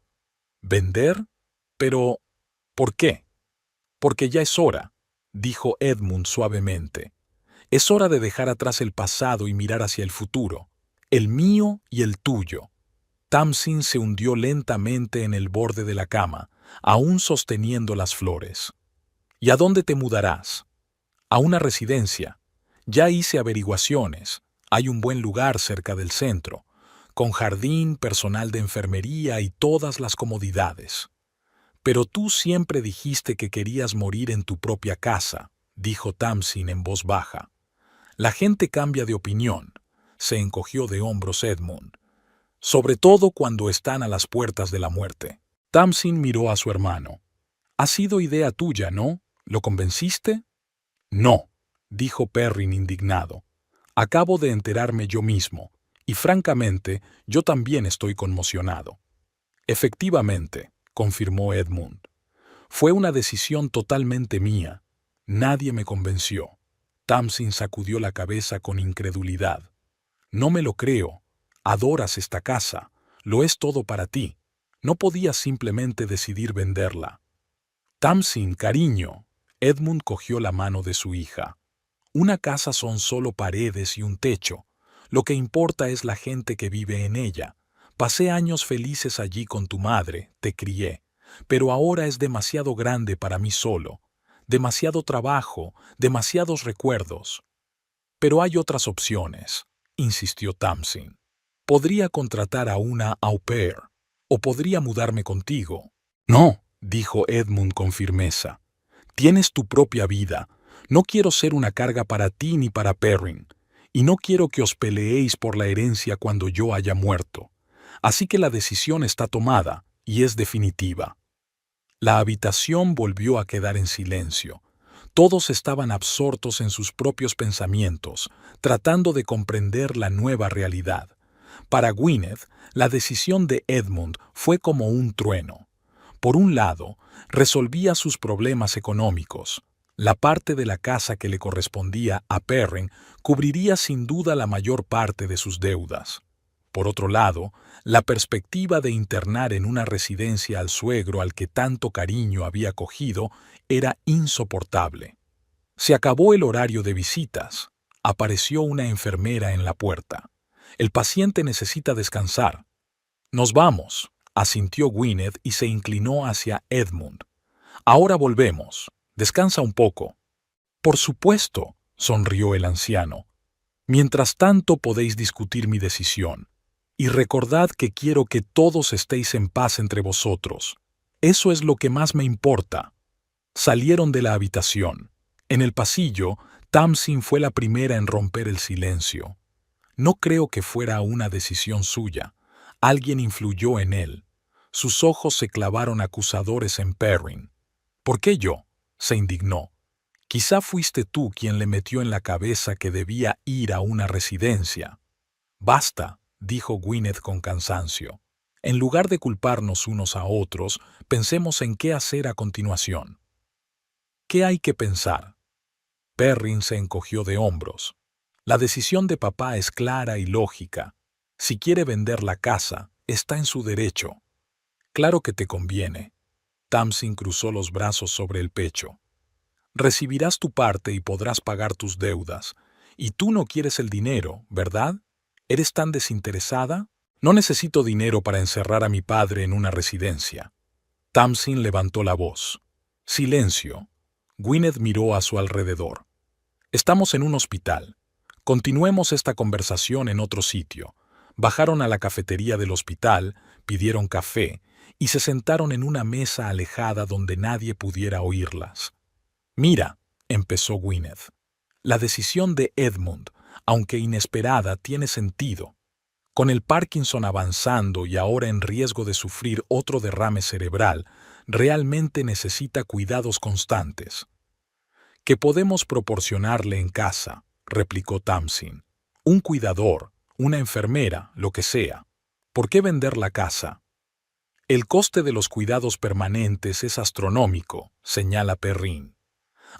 ¿Vender? Pero, ¿por qué? Porque ya es hora, dijo Edmund suavemente. Es hora de dejar atrás el pasado y mirar hacia el futuro, el mío y el tuyo. Tamsin se hundió lentamente en el borde de la cama, aún sosteniendo las flores. ¿Y a dónde te mudarás? A una residencia. Ya hice averiguaciones. Hay un buen lugar cerca del centro, con jardín, personal de enfermería y todas las comodidades. Pero tú siempre dijiste que querías morir en tu propia casa, dijo Tamsin en voz baja. La gente cambia de opinión, se encogió de hombros Edmund, sobre todo cuando están a las puertas de la muerte. Tamsin miró a su hermano. Ha sido idea tuya, ¿no? ¿Lo convenciste? No, dijo Perrin indignado. Acabo de enterarme yo mismo, y francamente, yo también estoy conmocionado. Efectivamente, confirmó Edmund. Fue una decisión totalmente mía. Nadie me convenció. Tamsin sacudió la cabeza con incredulidad. No me lo creo. Adoras esta casa. Lo es todo para ti. No podías simplemente decidir venderla. Tamsin, cariño. Edmund cogió la mano de su hija. Una casa son solo paredes y un techo. Lo que importa es la gente que vive en ella. Pasé años felices allí con tu madre, te crié, pero ahora es demasiado grande para mí solo. Demasiado trabajo, demasiados recuerdos. Pero hay otras opciones, insistió Tamsin. Podría contratar a una au pair, o podría mudarme contigo. No, dijo Edmund con firmeza. Tienes tu propia vida. No quiero ser una carga para ti ni para Perrin, y no quiero que os peleéis por la herencia cuando yo haya muerto. Así que la decisión está tomada, y es definitiva. La habitación volvió a quedar en silencio. Todos estaban absortos en sus propios pensamientos, tratando de comprender la nueva realidad. Para Gwyneth, la decisión de Edmund fue como un trueno. Por un lado, resolvía sus problemas económicos. La parte de la casa que le correspondía a Perrin cubriría sin duda la mayor parte de sus deudas. Por otro lado, la perspectiva de internar en una residencia al suegro al que tanto cariño había cogido era insoportable. Se acabó el horario de visitas. Apareció una enfermera en la puerta. El paciente necesita descansar. Nos vamos, asintió Gwyneth y se inclinó hacia Edmund. Ahora volvemos. Descansa un poco. Por supuesto, sonrió el anciano. Mientras tanto podéis discutir mi decisión. Y recordad que quiero que todos estéis en paz entre vosotros. Eso es lo que más me importa. Salieron de la habitación. En el pasillo, Tamsin fue la primera en romper el silencio. No creo que fuera una decisión suya. Alguien influyó en él. Sus ojos se clavaron acusadores en Perrin. ¿Por qué yo? Se indignó. Quizá fuiste tú quien le metió en la cabeza que debía ir a una residencia. Basta, dijo Gwyneth con cansancio. En lugar de culparnos unos a otros, pensemos en qué hacer a continuación. ¿Qué hay que pensar? Perrin se encogió de hombros. La decisión de papá es clara y lógica. Si quiere vender la casa, está en su derecho. Claro que te conviene. Tamsin cruzó los brazos sobre el pecho. Recibirás tu parte y podrás pagar tus deudas. Y tú no quieres el dinero, ¿verdad? ¿Eres tan desinteresada? No necesito dinero para encerrar a mi padre en una residencia. Tamsin levantó la voz. Silencio. Gwyneth miró a su alrededor. Estamos en un hospital. Continuemos esta conversación en otro sitio. Bajaron a la cafetería del hospital, pidieron café y se sentaron en una mesa alejada donde nadie pudiera oírlas. Mira, empezó Gwyneth. La decisión de Edmund, aunque inesperada, tiene sentido. Con el Parkinson avanzando y ahora en riesgo de sufrir otro derrame cerebral, realmente necesita cuidados constantes. Que podemos proporcionarle en casa, replicó Tamsin. Un cuidador, una enfermera, lo que sea. ¿Por qué vender la casa? El coste de los cuidados permanentes es astronómico, señala Perrin.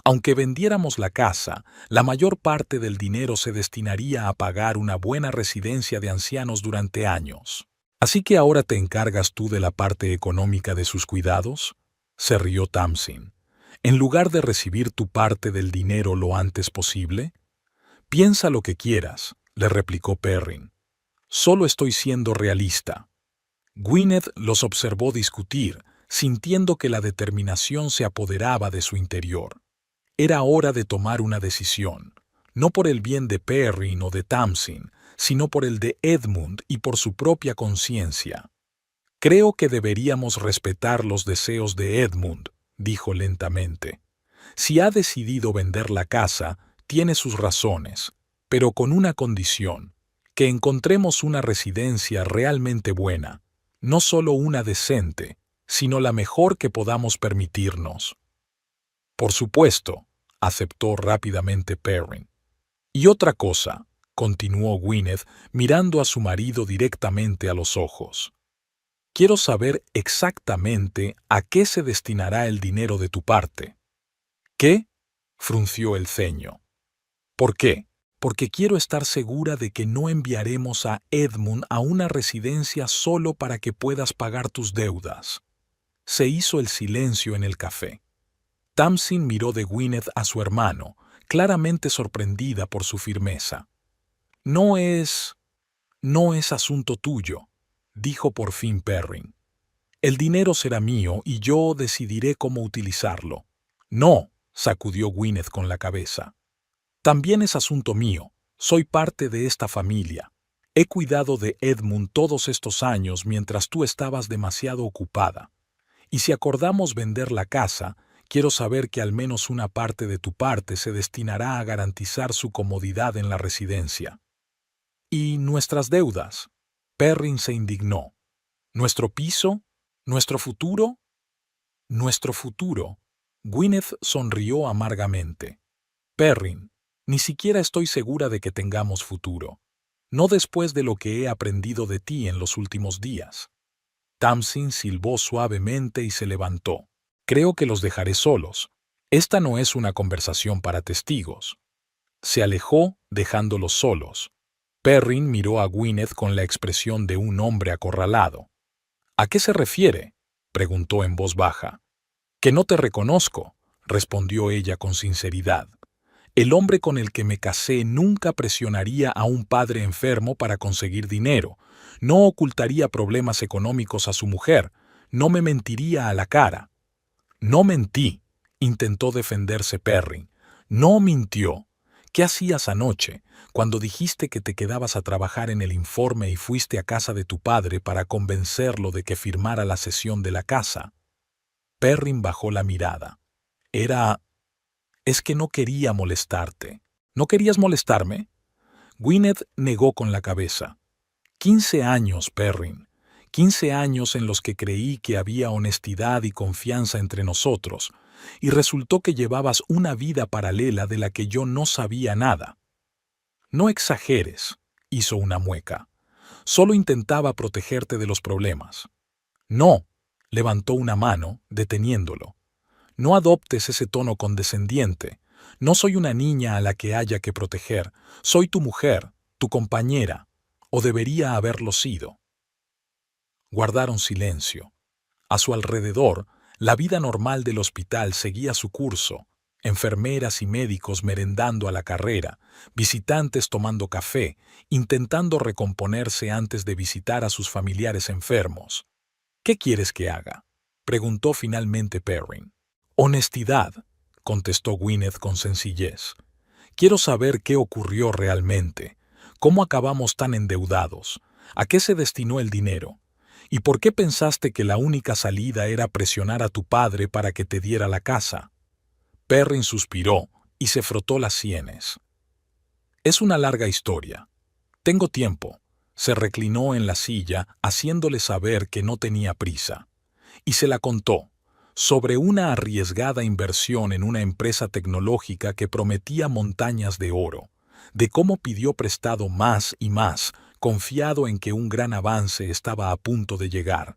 Aunque vendiéramos la casa, la mayor parte del dinero se destinaría a pagar una buena residencia de ancianos durante años. ¿Así que ahora te encargas tú de la parte económica de sus cuidados? Se rió Tamsin. ¿En lugar de recibir tu parte del dinero lo antes posible? Piensa lo que quieras, le replicó Perrin. Solo estoy siendo realista. Gwyneth los observó discutir, sintiendo que la determinación se apoderaba de su interior. Era hora de tomar una decisión, no por el bien de Perrin o de Tamsin, sino por el de Edmund y por su propia conciencia. Creo que deberíamos respetar los deseos de Edmund, dijo lentamente. Si ha decidido vender la casa, tiene sus razones, pero con una condición, que encontremos una residencia realmente buena, no solo una decente, sino la mejor que podamos permitirnos. Por supuesto, aceptó rápidamente Perrin. Y otra cosa, continuó Gwyneth mirando a su marido directamente a los ojos. Quiero saber exactamente a qué se destinará el dinero de tu parte. ¿Qué? Frunció el ceño. ¿Por qué? Porque quiero estar segura de que no enviaremos a Edmund a una residencia solo para que puedas pagar tus deudas. Se hizo el silencio en el café. Tamsin miró de Gwyneth a su hermano, claramente sorprendida por su firmeza. No es asunto tuyo, dijo por fin Perrin. El dinero será mío y yo decidiré cómo utilizarlo. No, sacudió Gwyneth con la cabeza. También es asunto mío. Soy parte de esta familia. He cuidado de Edmund todos estos años mientras tú estabas demasiado ocupada. Y si acordamos vender la casa, quiero saber que al menos una parte de tu parte se destinará a garantizar su comodidad en la residencia. ¿Y nuestras deudas? Perrin se indignó. ¿Nuestro piso? ¿Nuestro futuro? Nuestro futuro. Gwyneth sonrió amargamente. Perrin, ni siquiera estoy segura de que tengamos futuro. No después de lo que he aprendido de ti en los últimos días. Tamsin silbó suavemente y se levantó. Creo que los dejaré solos. Esta no es una conversación para testigos. Se alejó, dejándolos solos. Perrin miró a Gwyneth con la expresión de un hombre acorralado. ¿A qué se refiere?, preguntó en voz baja. Que no te reconozco, respondió ella con sinceridad. El hombre con el que me casé nunca presionaría a un padre enfermo para conseguir dinero, no ocultaría problemas económicos a su mujer, no me mentiría a la cara. No mentí, intentó defenderse Perrin. No mintió. ¿Qué hacías anoche, cuando dijiste que te quedabas a trabajar en el informe y fuiste a casa de tu padre para convencerlo de que firmara la cesión de la casa? Perrin bajó la mirada. Es que no quería molestarte. ¿No querías molestarme? Gwyneth negó con la cabeza. 15 años, Perrin. 15 años en los que creí que había honestidad y confianza entre nosotros, y resultó que llevabas una vida paralela de la que yo no sabía nada. No exageres, hizo una mueca. Solo intentaba protegerte de los problemas. No, levantó una mano, deteniéndolo. No adoptes ese tono condescendiente. No soy una niña a la que haya que proteger. Soy tu mujer, tu compañera, o debería haberlo sido. Guardaron silencio. A su alrededor, la vida normal del hospital seguía su curso, enfermeras y médicos merendando a la carrera, visitantes tomando café, intentando recomponerse antes de visitar a sus familiares enfermos. ¿Qué quieres que haga?, preguntó finalmente Perrin. Honestidad, contestó Gwyneth con sencillez. Quiero saber qué ocurrió realmente, cómo acabamos tan endeudados, a qué se destinó el dinero. ¿Y por qué pensaste que la única salida era presionar a tu padre para que te diera la casa? Perrin suspiró y se frotó las sienes. Es una larga historia. Tengo tiempo. Se reclinó en la silla, haciéndole saber que no tenía prisa. Y se la contó, sobre una arriesgada inversión en una empresa tecnológica que prometía montañas de oro, de cómo pidió prestado más y más, confiado en que un gran avance estaba a punto de llegar.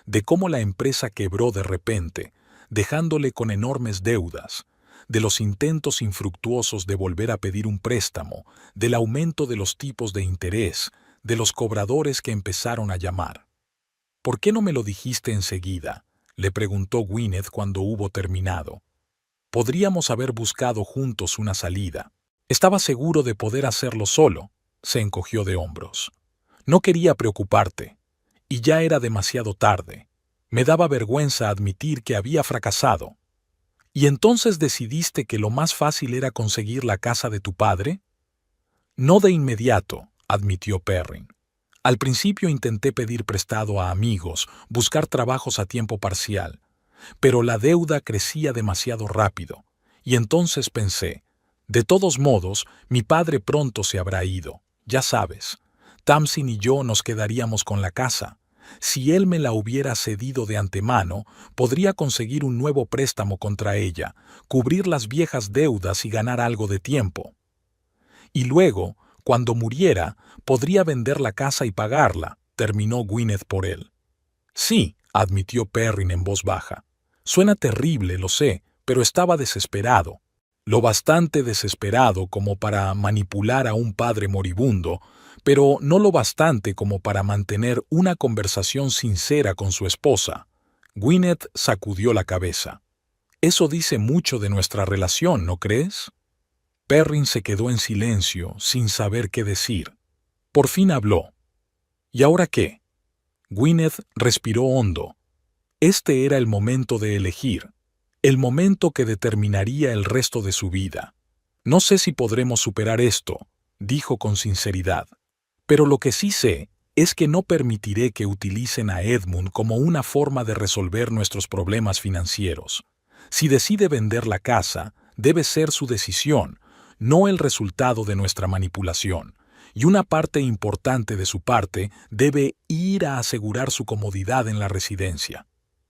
de cómo la empresa quebró de repente, dejándole con enormes deudas, de los intentos infructuosos de volver a pedir un préstamo, del aumento de los tipos de interés, de los cobradores que empezaron a llamar. «¿Por qué no me lo dijiste enseguida?», le preguntó Gwyneth cuando hubo terminado. «Podríamos haber buscado juntos una salida». Estaba seguro de poder hacerlo solo. Se encogió de hombros. No quería preocuparte. Y ya era demasiado tarde. Me daba vergüenza admitir que había fracasado. ¿Y entonces decidiste que lo más fácil era conseguir la casa de tu padre? No de inmediato, admitió Perrin. Al principio intenté pedir prestado a amigos, buscar trabajos a tiempo parcial, pero la deuda crecía demasiado rápido, y entonces pensé, de todos modos, mi padre pronto se habrá ido, ya sabes. Tamsin y yo nos quedaríamos con la casa. Si él me la hubiera cedido de antemano, podría conseguir un nuevo préstamo contra ella, cubrir las viejas deudas y ganar algo de tiempo. Y luego, cuando muriera, podría vender la casa y pagarla, terminó Gwyneth por él. Sí, admitió Perrin en voz baja. Suena terrible, lo sé, pero estaba desesperado. Lo bastante desesperado como para manipular a un padre moribundo, pero no lo bastante como para mantener una conversación sincera con su esposa. Gwyneth sacudió la cabeza. Eso dice mucho de nuestra relación, ¿no crees? Perrin se quedó en silencio, sin saber qué decir. Por fin habló. ¿Y ahora qué? Gwyneth respiró hondo. Este era el momento de elegir, el momento que determinaría el resto de su vida. No sé si podremos superar esto, dijo con sinceridad. Pero lo que sí sé es que no permitiré que utilicen a Edmund como una forma de resolver nuestros problemas financieros. Si decide vender la casa, debe ser su decisión, no el resultado de nuestra manipulación. Y una parte importante de su parte debe ir a asegurar su comodidad en la residencia.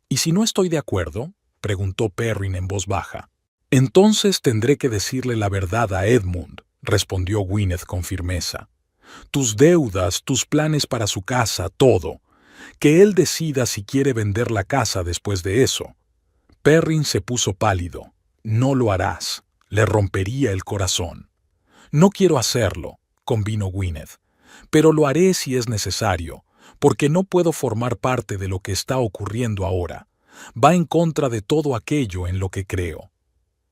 ¿Y si no estoy de acuerdo?, preguntó Perrin en voz baja. Entonces tendré que decirle la verdad a Edmund, respondió Gwyneth con firmeza. Tus deudas, tus planes para su casa, todo. Que él decida si quiere vender la casa después de eso. Perrin se puso pálido. No lo harás. Le rompería el corazón. No quiero hacerlo, convino Gwyneth, pero lo haré si es necesario, porque no puedo formar parte de lo que está ocurriendo ahora. Va en contra de todo aquello en lo que creo.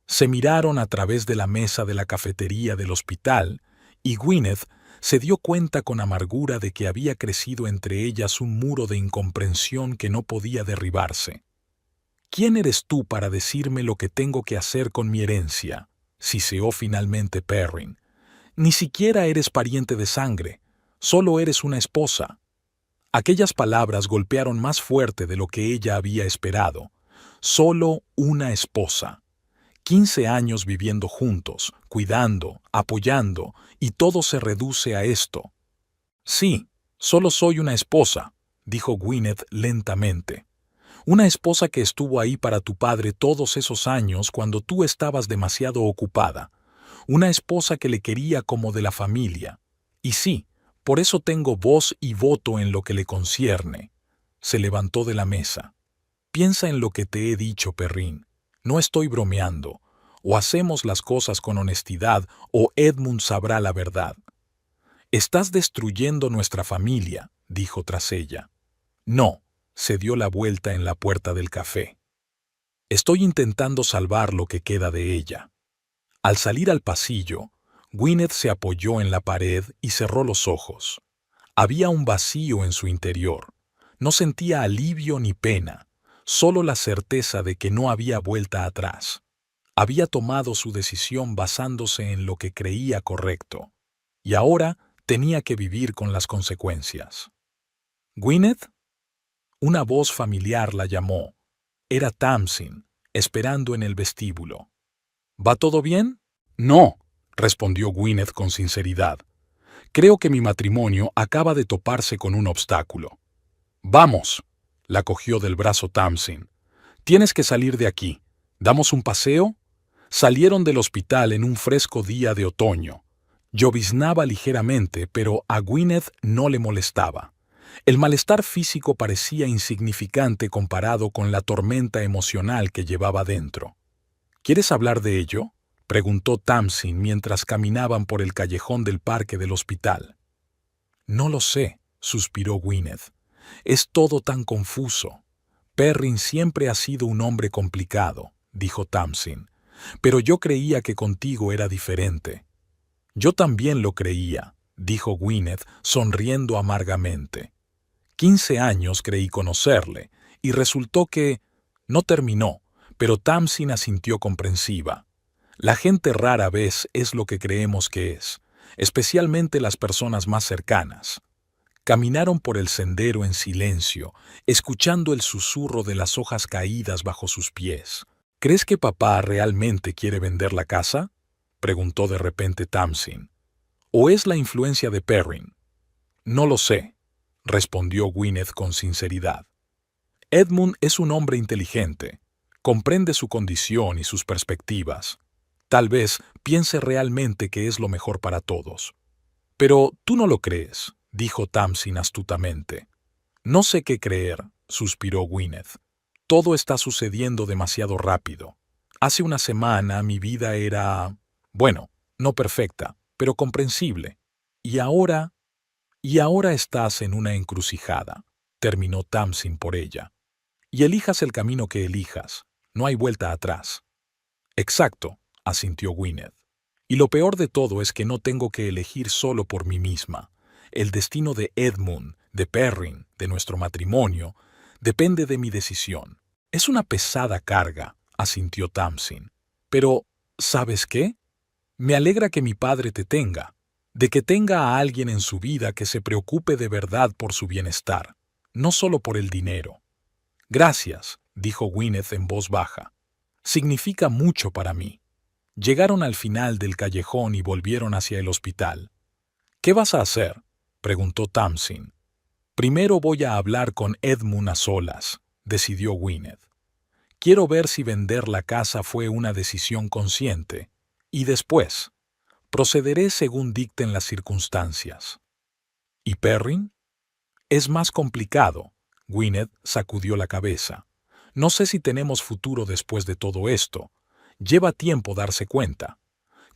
Se miraron a través de la mesa de la cafetería del hospital, y Gwyneth se dio cuenta con amargura de que había crecido entre ellas un muro de incomprensión que no podía derribarse. ¿Quién eres tú para decirme lo que tengo que hacer con mi herencia?, siseó finalmente Perrin. Ni siquiera eres pariente de sangre, solo eres una esposa. Aquellas palabras golpearon más fuerte de lo que ella había esperado. Solo una esposa. 15 años viviendo juntos, cuidando, apoyando, y todo se reduce a esto. Sí, solo soy una esposa, dijo Gwyneth lentamente. Una esposa que estuvo ahí para tu padre todos esos años cuando tú estabas demasiado ocupada. Una esposa que le quería como de la familia. Y sí, por eso tengo voz y voto en lo que le concierne. Se levantó de la mesa. Piensa en lo que te he dicho, Perrin. No estoy bromeando. O hacemos las cosas con honestidad o Edmund sabrá la verdad. Estás destruyendo nuestra familia, dijo tras ella. No, se dio la vuelta en la puerta del café. Estoy intentando salvar lo que queda de ella. Al salir al pasillo, Gwyneth se apoyó en la pared y cerró los ojos. Había un vacío en su interior. No sentía alivio ni pena, solo la certeza de que no había vuelta atrás. Había tomado su decisión basándose en lo que creía correcto, y ahora tenía que vivir con las consecuencias. ¿Gwyneth? Una voz familiar la llamó. Era Tamsin, esperando en el vestíbulo. ¿Va todo bien? No, respondió Gwyneth con sinceridad. Creo que mi matrimonio acaba de toparse con un obstáculo. Vamos, la cogió del brazo Tamsin. Tienes que salir de aquí. ¿Damos un paseo? Salieron del hospital en un fresco día de otoño. Lloviznaba ligeramente, pero a Gwyneth no le molestaba. El malestar físico parecía insignificante comparado con la tormenta emocional que llevaba dentro. ¿Quieres hablar de ello?, preguntó Tamsin mientras caminaban por el callejón del parque del hospital. No lo sé, suspiró Gwyneth. Es todo tan confuso. Perrin siempre ha sido un hombre complicado, dijo Tamsin, pero yo creía que contigo era diferente. Yo también lo creía, dijo Gwyneth, sonriendo amargamente. 15 años creí conocerle, y resultó que... No terminó, pero Tamsin asintió comprensiva. La gente rara vez es lo que creemos que es, especialmente las personas más cercanas. Caminaron por el sendero en silencio, escuchando el susurro de las hojas caídas bajo sus pies. ¿Crees que papá realmente quiere vender la casa?, preguntó de repente Tamsin. ¿O es la influencia de Perrin? No lo sé, respondió Gwyneth con sinceridad. Edmund es un hombre inteligente, comprende su condición y sus perspectivas. Tal vez piense realmente que es lo mejor para todos. Pero tú no lo crees, dijo Tamsin astutamente. No sé qué creer, suspiró Gwyneth. Todo está sucediendo demasiado rápido. Hace una semana mi vida era... bueno, no perfecta, pero comprensible. Y ahora estás en una encrucijada, terminó Tamsin por ella. Y elijas el camino que elijas, no hay vuelta atrás. Exacto, asintió Gwyneth. Y lo peor de todo es que no tengo que elegir solo por mí misma. El destino de Edmund, de Perrin, de nuestro matrimonio, depende de mi decisión. Es una pesada carga, asintió Tamsin. Pero, ¿sabes qué? Me alegra que mi padre te tenga, de que tenga a alguien en su vida que se preocupe de verdad por su bienestar, no solo por el dinero. Gracias, dijo Gwyneth en voz baja. Significa mucho para mí. Llegaron al final del callejón y volvieron hacia el hospital. ¿Qué vas a hacer?, preguntó Tamsin. Primero voy a hablar con Edmund a solas, decidió Gwyneth. Quiero ver si vender la casa fue una decisión consciente, y después procederé según dicten las circunstancias. ¿Y Perrin? Es más complicado. Gwyneth sacudió la cabeza. No sé si tenemos futuro después de todo esto. Lleva tiempo darse cuenta.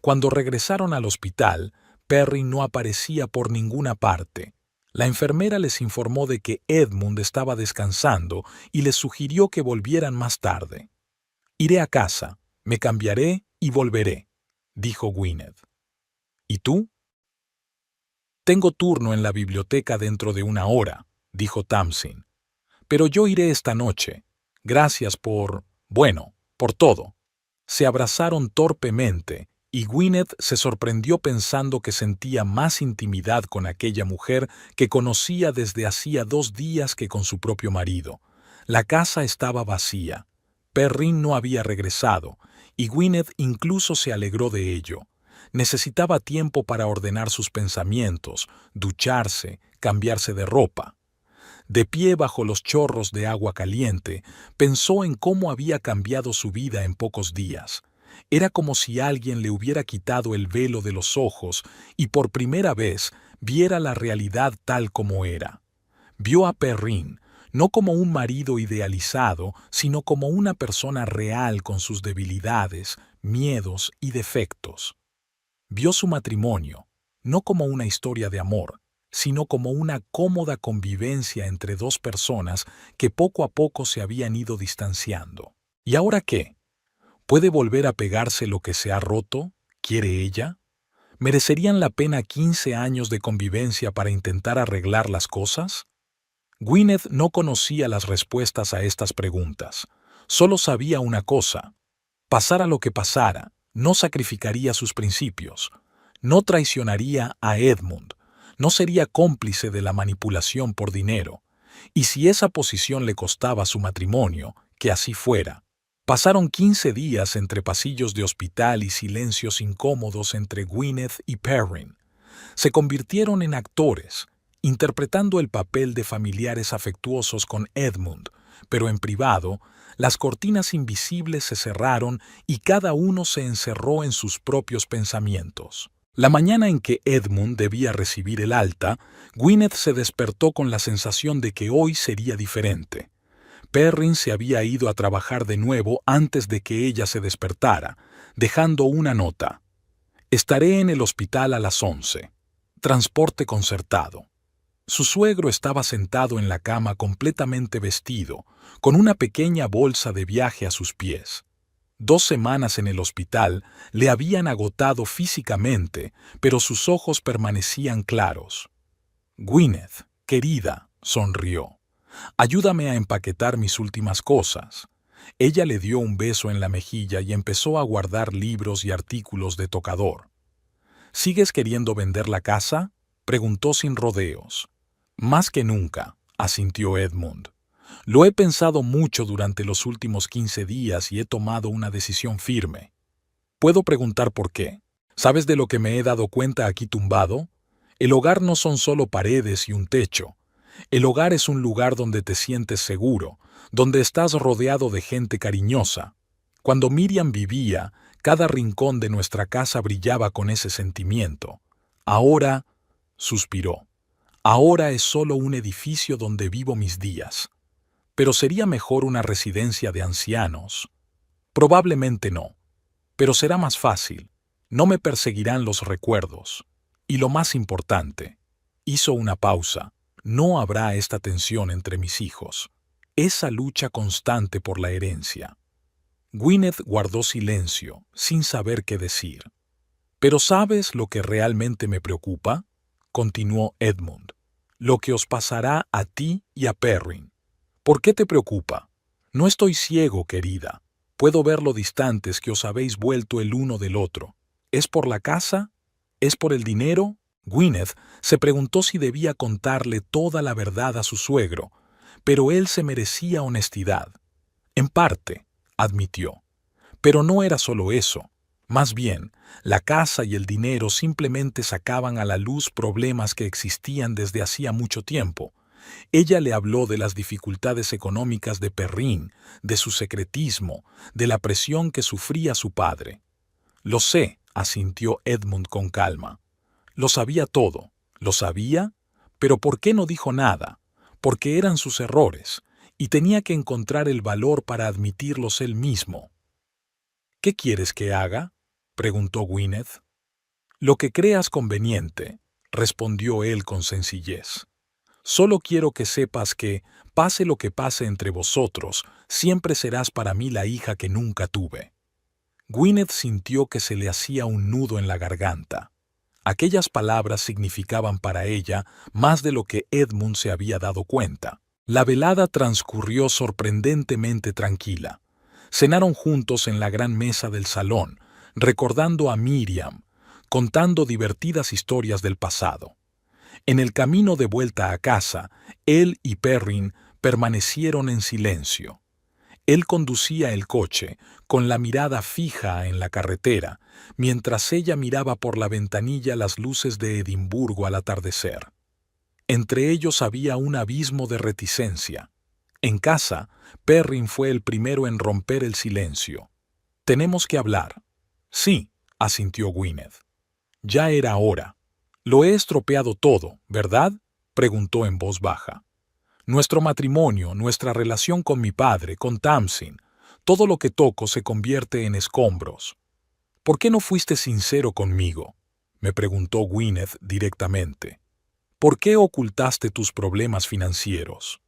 Cuando regresaron al hospital, Perrin no aparecía por ninguna parte. La enfermera les informó de que Edmund estaba descansando y les sugirió que volvieran más tarde. Iré a casa, me cambiaré y volveré, dijo Gwyneth. ¿Y tú? Tengo turno en la biblioteca dentro de una hora, dijo Tamsin. Pero yo iré esta noche. Gracias por todo. Se abrazaron torpemente, y Gwyneth se sorprendió pensando que sentía más intimidad con aquella mujer que conocía desde hacía 2 días que con su propio marido. La casa estaba vacía. Perrin no había regresado, y Gwyneth incluso se alegró de ello. Necesitaba tiempo para ordenar sus pensamientos, ducharse, cambiarse de ropa. De pie bajo los chorros de agua caliente, pensó en cómo había cambiado su vida en pocos días. Era como si alguien le hubiera quitado el velo de los ojos y por primera vez viera la realidad tal como era. Vio a Perrin, no como un marido idealizado, sino como una persona real con sus debilidades, miedos y defectos. Vio su matrimonio, no como una historia de amor, sino como una cómoda convivencia entre 2 personas que poco a poco se habían ido distanciando. ¿Y ahora qué? ¿Puede volver a pegarse lo que se ha roto? ¿Quiere ella? ¿Merecerían la pena 15 años de convivencia para intentar arreglar las cosas? Gwyneth no conocía las respuestas a estas preguntas. Solo sabía una cosa. Pasara lo que pasara, no sacrificaría sus principios. No traicionaría a Edmund. No sería cómplice de la manipulación por dinero. Y si esa posición le costaba su matrimonio, que así fuera. Pasaron 15 días entre pasillos de hospital y silencios incómodos entre Gwyneth y Perrin. Se convirtieron en actores, interpretando el papel de familiares afectuosos con Edmund, pero en privado, las cortinas invisibles se cerraron y cada uno se encerró en sus propios pensamientos. La mañana en que Edmund debía recibir el alta, Gwyneth se despertó con la sensación de que hoy sería diferente. Perrin se había ido a trabajar de nuevo antes de que ella se despertara, dejando una nota. Estaré en el hospital a las 11. Transporte concertado. Su suegro estaba sentado en la cama completamente vestido, con una pequeña bolsa de viaje a sus pies. 2 semanas en el hospital le habían agotado físicamente, pero sus ojos permanecían claros. Gwyneth, querida, sonrió. Ayúdame a empaquetar mis últimas cosas. Ella le dio un beso en la mejilla y empezó a guardar libros y artículos de tocador. ¿Sigues queriendo vender la casa?, preguntó sin rodeos. Más que nunca, asintió Edmund. Lo he pensado mucho durante los últimos 15 días y he tomado una decisión firme. ¿Puedo preguntar por qué? ¿Sabes de lo que me he dado cuenta aquí tumbado? El hogar no son solo paredes y un techo. El hogar es un lugar donde te sientes seguro, donde estás rodeado de gente cariñosa. Cuando Miriam vivía, cada rincón de nuestra casa brillaba con ese sentimiento. Ahora, suspiró, ahora es solo un edificio donde vivo mis días. Pero sería mejor una residencia de ancianos. Probablemente no. Pero será más fácil. No me perseguirán los recuerdos. Y lo más importante, hizo una pausa. No habrá esta tensión entre mis hijos. Esa lucha constante por la herencia. Gwyneth guardó silencio, sin saber qué decir. «¿Pero sabes lo que realmente me preocupa?», continuó Edmund. «Lo que os pasará a ti y a Perrin». «¿Por qué te preocupa?». «No estoy ciego, querida. Puedo ver lo distantes que os habéis vuelto el uno del otro. ¿Es por la casa? ¿Es por el dinero?». Gwyneth se preguntó si debía contarle toda la verdad a su suegro, pero él se merecía honestidad. «En parte», admitió. «Pero no era solo eso. Más bien, la casa y el dinero simplemente sacaban a la luz problemas que existían desde hacía mucho tiempo». Ella le habló de las dificultades económicas de Perrin, de su secretismo, de la presión que sufría su padre. «Lo sé», asintió Edmund con calma. Lo sabía todo, lo sabía, pero ¿por qué no dijo nada? Porque eran sus errores, y tenía que encontrar el valor para admitirlos él mismo. «¿Qué quieres que haga?», preguntó Gwyneth. «Lo que creas conveniente», respondió él con sencillez. «Solo quiero que sepas que, pase lo que pase entre vosotros, siempre serás para mí la hija que nunca tuve». Gwyneth sintió que se le hacía un nudo en la garganta. Aquellas palabras significaban para ella más de lo que Edmund se había dado cuenta. La velada transcurrió sorprendentemente tranquila. Cenaron juntos en la gran mesa del salón, recordando a Miriam, contando divertidas historias del pasado. En el camino de vuelta a casa, él y Perrin permanecieron en silencio. Él conducía el coche, con la mirada fija en la carretera, mientras ella miraba por la ventanilla las luces de Edimburgo al atardecer. Entre ellos había un abismo de reticencia. En casa, Perrin fue el primero en romper el silencio. «Tenemos que hablar». «Sí», asintió Gwyneth. «Ya era hora». «Lo he estropeado todo, ¿verdad?», preguntó en voz baja. «Nuestro matrimonio, nuestra relación con mi padre, con Tamsin, todo lo que toco se convierte en escombros». «¿Por qué no fuiste sincero conmigo?», me preguntó Gwyneth directamente. «¿Por qué ocultaste tus problemas financieros?».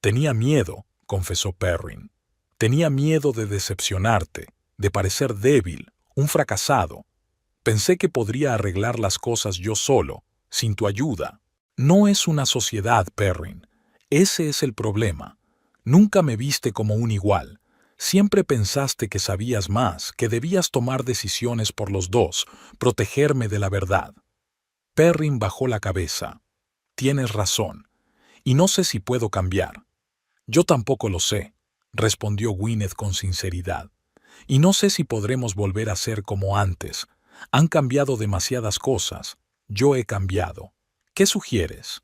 «Tenía miedo», confesó Perrin. «Tenía miedo de decepcionarte, de parecer débil, un fracasado. Pensé que podría arreglar las cosas yo solo, sin tu ayuda». «No es una sociedad, Perrin. Ese es el problema. Nunca me viste como un igual. Siempre pensaste que sabías más, que debías tomar decisiones por los dos, protegerme de la verdad». Perrin bajó la cabeza. «Tienes razón. Y no sé si puedo cambiar». «Yo tampoco lo sé», respondió Gwyneth con sinceridad. «Y no sé si podremos volver a ser como antes. Han cambiado demasiadas cosas. Yo he cambiado. ¿Qué sugieres?».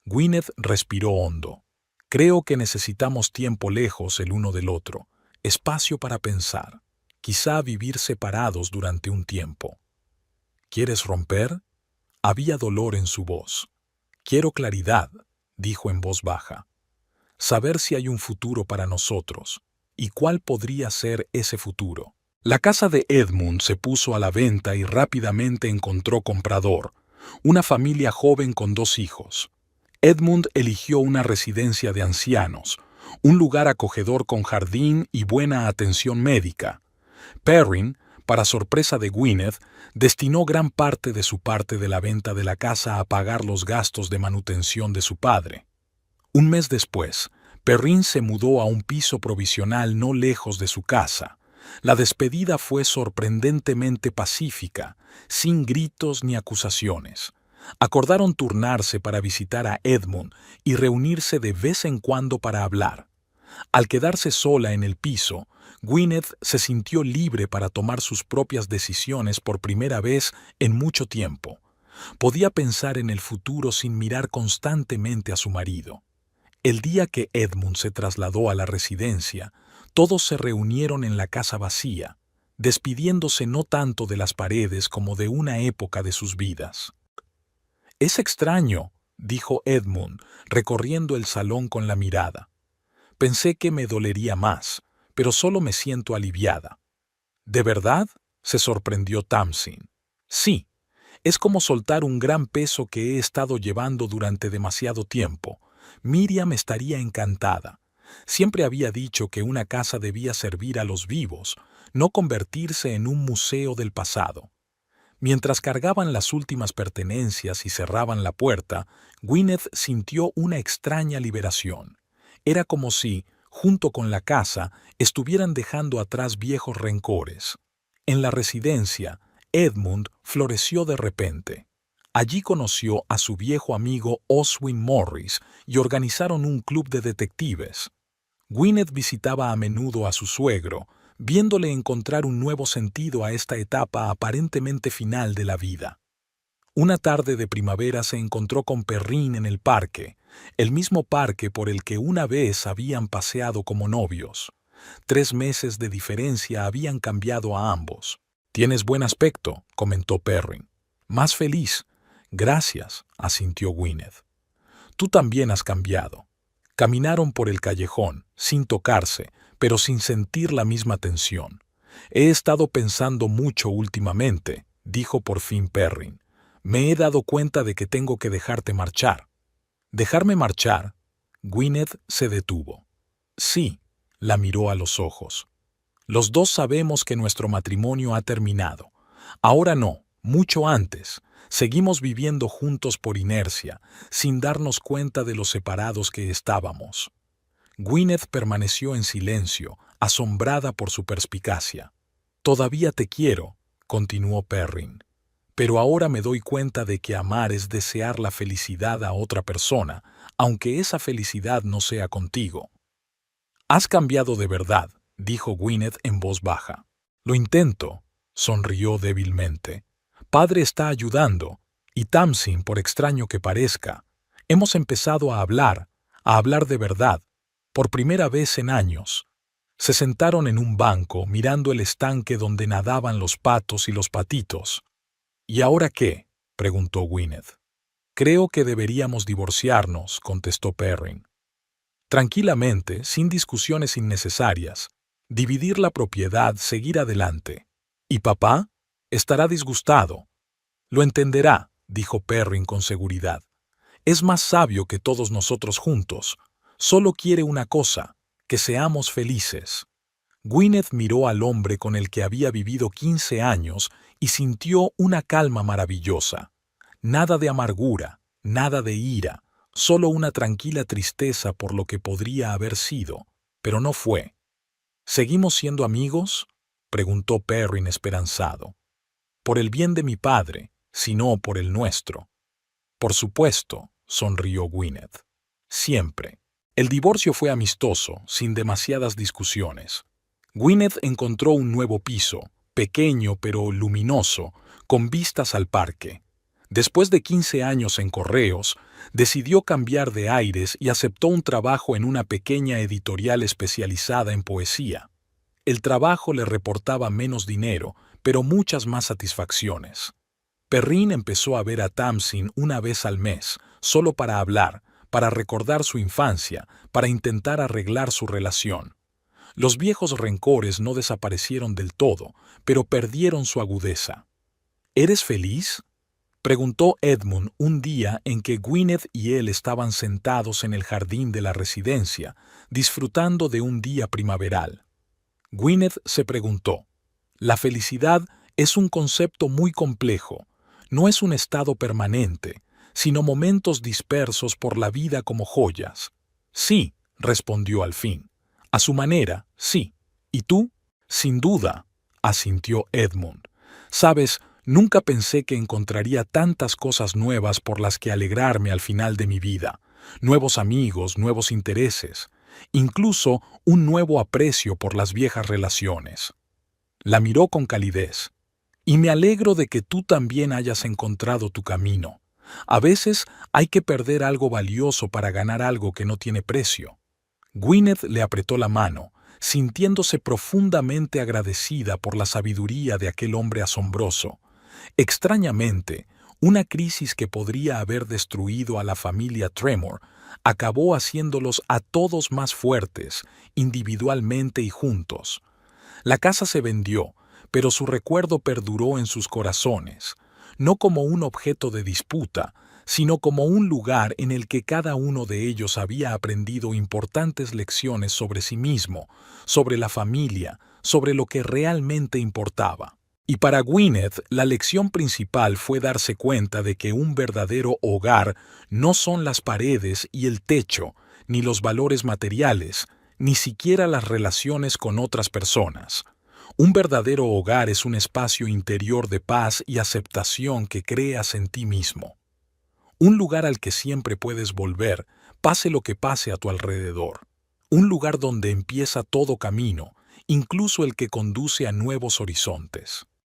Gwyneth respiró hondo. «Creo que necesitamos tiempo lejos el uno del otro, espacio para pensar, quizá vivir separados durante un tiempo». ¿Quieres romper? Había dolor en su voz. Quiero claridad, dijo en voz baja. Saber si hay un futuro para nosotros, y cuál podría ser ese futuro. La casa de Edmund se puso a la venta y rápidamente encontró comprador, una familia joven con 2 hijos. Edmund eligió una residencia de ancianos, un lugar acogedor con jardín y buena atención médica. Perrin, para sorpresa de Gwyneth, destinó gran parte de la venta de la casa a pagar los gastos de manutención de su padre. Un mes después, Perrin se mudó a un piso provisional no lejos de su casa. La despedida fue sorprendentemente pacífica, sin gritos ni acusaciones. Acordaron turnarse para visitar a Edmund y reunirse de vez en cuando para hablar. Al quedarse sola en el piso, Gwyneth se sintió libre para tomar sus propias decisiones por primera vez en mucho tiempo. Podía pensar en el futuro sin mirar constantemente a su marido. El día que Edmund se trasladó a la residencia, todos se reunieron en la casa vacía, despidiéndose no tanto de las paredes como de una época de sus vidas. «Es extraño», dijo Edmund, recorriendo el salón con la mirada. «Pensé que me dolería más, pero solo me siento aliviada». «¿De verdad?», se sorprendió Tamsin. «Sí, es como soltar un gran peso que he estado llevando durante demasiado tiempo. Miriam estaría encantada. Siempre había dicho que una casa debía servir a los vivos, no convertirse en un museo del pasado». Mientras cargaban las últimas pertenencias y cerraban la puerta, Gwyneth sintió una extraña liberación. Era como si, junto con la casa, estuvieran dejando atrás viejos rencores. En la residencia, Edmund floreció de repente. Allí conoció a su viejo amigo Oswin Morris y organizaron un club de detectives. Gwyneth visitaba a menudo a su suegro, viéndole encontrar un nuevo sentido a esta etapa aparentemente final de la vida. Una tarde de primavera se encontró con Perrin en el parque, el mismo parque por el que una vez habían paseado como novios. 3 meses de diferencia habían cambiado a ambos. «Tienes buen aspecto», comentó Perrin. «Más feliz». «Gracias», asintió Gwyneth. «Tú también has cambiado». Caminaron por el callejón, sin tocarse, pero sin sentir la misma tensión. «He estado pensando mucho últimamente», dijo por fin Perrin. «Me he dado cuenta de que tengo que dejarte marchar». «¿Dejarme marchar?» Gwyneth se detuvo. «Sí», la miró a los ojos. «Los dos sabemos que nuestro matrimonio ha terminado. Ahora no, mucho antes. Seguimos viviendo juntos por inercia, sin darnos cuenta de lo separados que estábamos». Gwyneth permaneció en silencio, asombrada por su perspicacia. «Todavía te quiero», continuó Perrin. «Pero ahora me doy cuenta de que amar es desear la felicidad a otra persona, aunque esa felicidad no sea contigo». «Has cambiado de verdad», dijo Gwyneth en voz baja. «Lo intento», sonrió débilmente. «Padre está ayudando, y Tamsin, por extraño que parezca. Hemos empezado a hablar de verdad, por primera vez en años». Se sentaron en un banco mirando el estanque donde nadaban los patos y los patitos. «¿Y ahora qué?», preguntó Gwyneth. «Creo que deberíamos divorciarnos», contestó Perrin. «Tranquilamente, sin discusiones innecesarias. Dividir la propiedad, seguir adelante. ¿Y papá? Estará disgustado». «Lo entenderá», dijo Perrin con seguridad. «Es más sabio que todos nosotros juntos. Solo quiere una cosa, que seamos felices». Gwyneth miró al hombre con el que había vivido 15 años y sintió una calma maravillosa. Nada de amargura, nada de ira, solo una tranquila tristeza por lo que podría haber sido, pero no fue. «¿Seguimos siendo amigos?», preguntó Perrin esperanzado. «Por el bien de mi padre, si no por el nuestro». «Por supuesto», sonrió Gwyneth. «Siempre». El divorcio fue amistoso, sin demasiadas discusiones. Gwyneth encontró un nuevo piso, pequeño pero luminoso, con vistas al parque. Después de 15 años en correos, decidió cambiar de aires y aceptó un trabajo en una pequeña editorial especializada en poesía. El trabajo le reportaba menos dinero, pero muchas más satisfacciones. Perrine empezó a ver a Tamsin una vez al mes, solo para hablar, para recordar su infancia, para intentar arreglar su relación. Los viejos rencores no desaparecieron del todo, pero perdieron su agudeza. ¿Eres feliz?, preguntó Edmund un día en que Gwyneth y él estaban sentados en el jardín de la residencia, disfrutando de un día primaveral. Gwyneth se preguntó: la felicidad es un concepto muy complejo, no es un estado permanente, sino momentos dispersos por la vida como joyas. Sí, respondió al fin. A su manera, sí. ¿Y tú? Sin duda, asintió Edmund. Sabes, nunca pensé que encontraría tantas cosas nuevas por las que alegrarme al final de mi vida. Nuevos amigos, nuevos intereses, incluso un nuevo aprecio por las viejas relaciones. La miró con calidez. Y me alegro de que tú también hayas encontrado tu camino. A veces hay que perder algo valioso para ganar algo que no tiene precio. Gwyneth le apretó la mano, sintiéndose profundamente agradecida por la sabiduría de aquel hombre asombroso. Extrañamente, una crisis que podría haber destruido a la familia Tremor acabó haciéndolos a todos más fuertes, individualmente y juntos. La casa se vendió, pero su recuerdo perduró en sus corazones, no como un objeto de disputa, sino como un lugar en el que cada uno de ellos había aprendido importantes lecciones sobre sí mismo, sobre la familia, sobre lo que realmente importaba. Y para Gwyneth, la lección principal fue darse cuenta de que un verdadero hogar no son las paredes y el techo, ni los valores materiales, ni siquiera las relaciones con otras personas. Un verdadero hogar es un espacio interior de paz y aceptación que creas en ti mismo. Un lugar al que siempre puedes volver, pase lo que pase a tu alrededor. Un lugar donde empieza todo camino, incluso el que conduce a nuevos horizontes.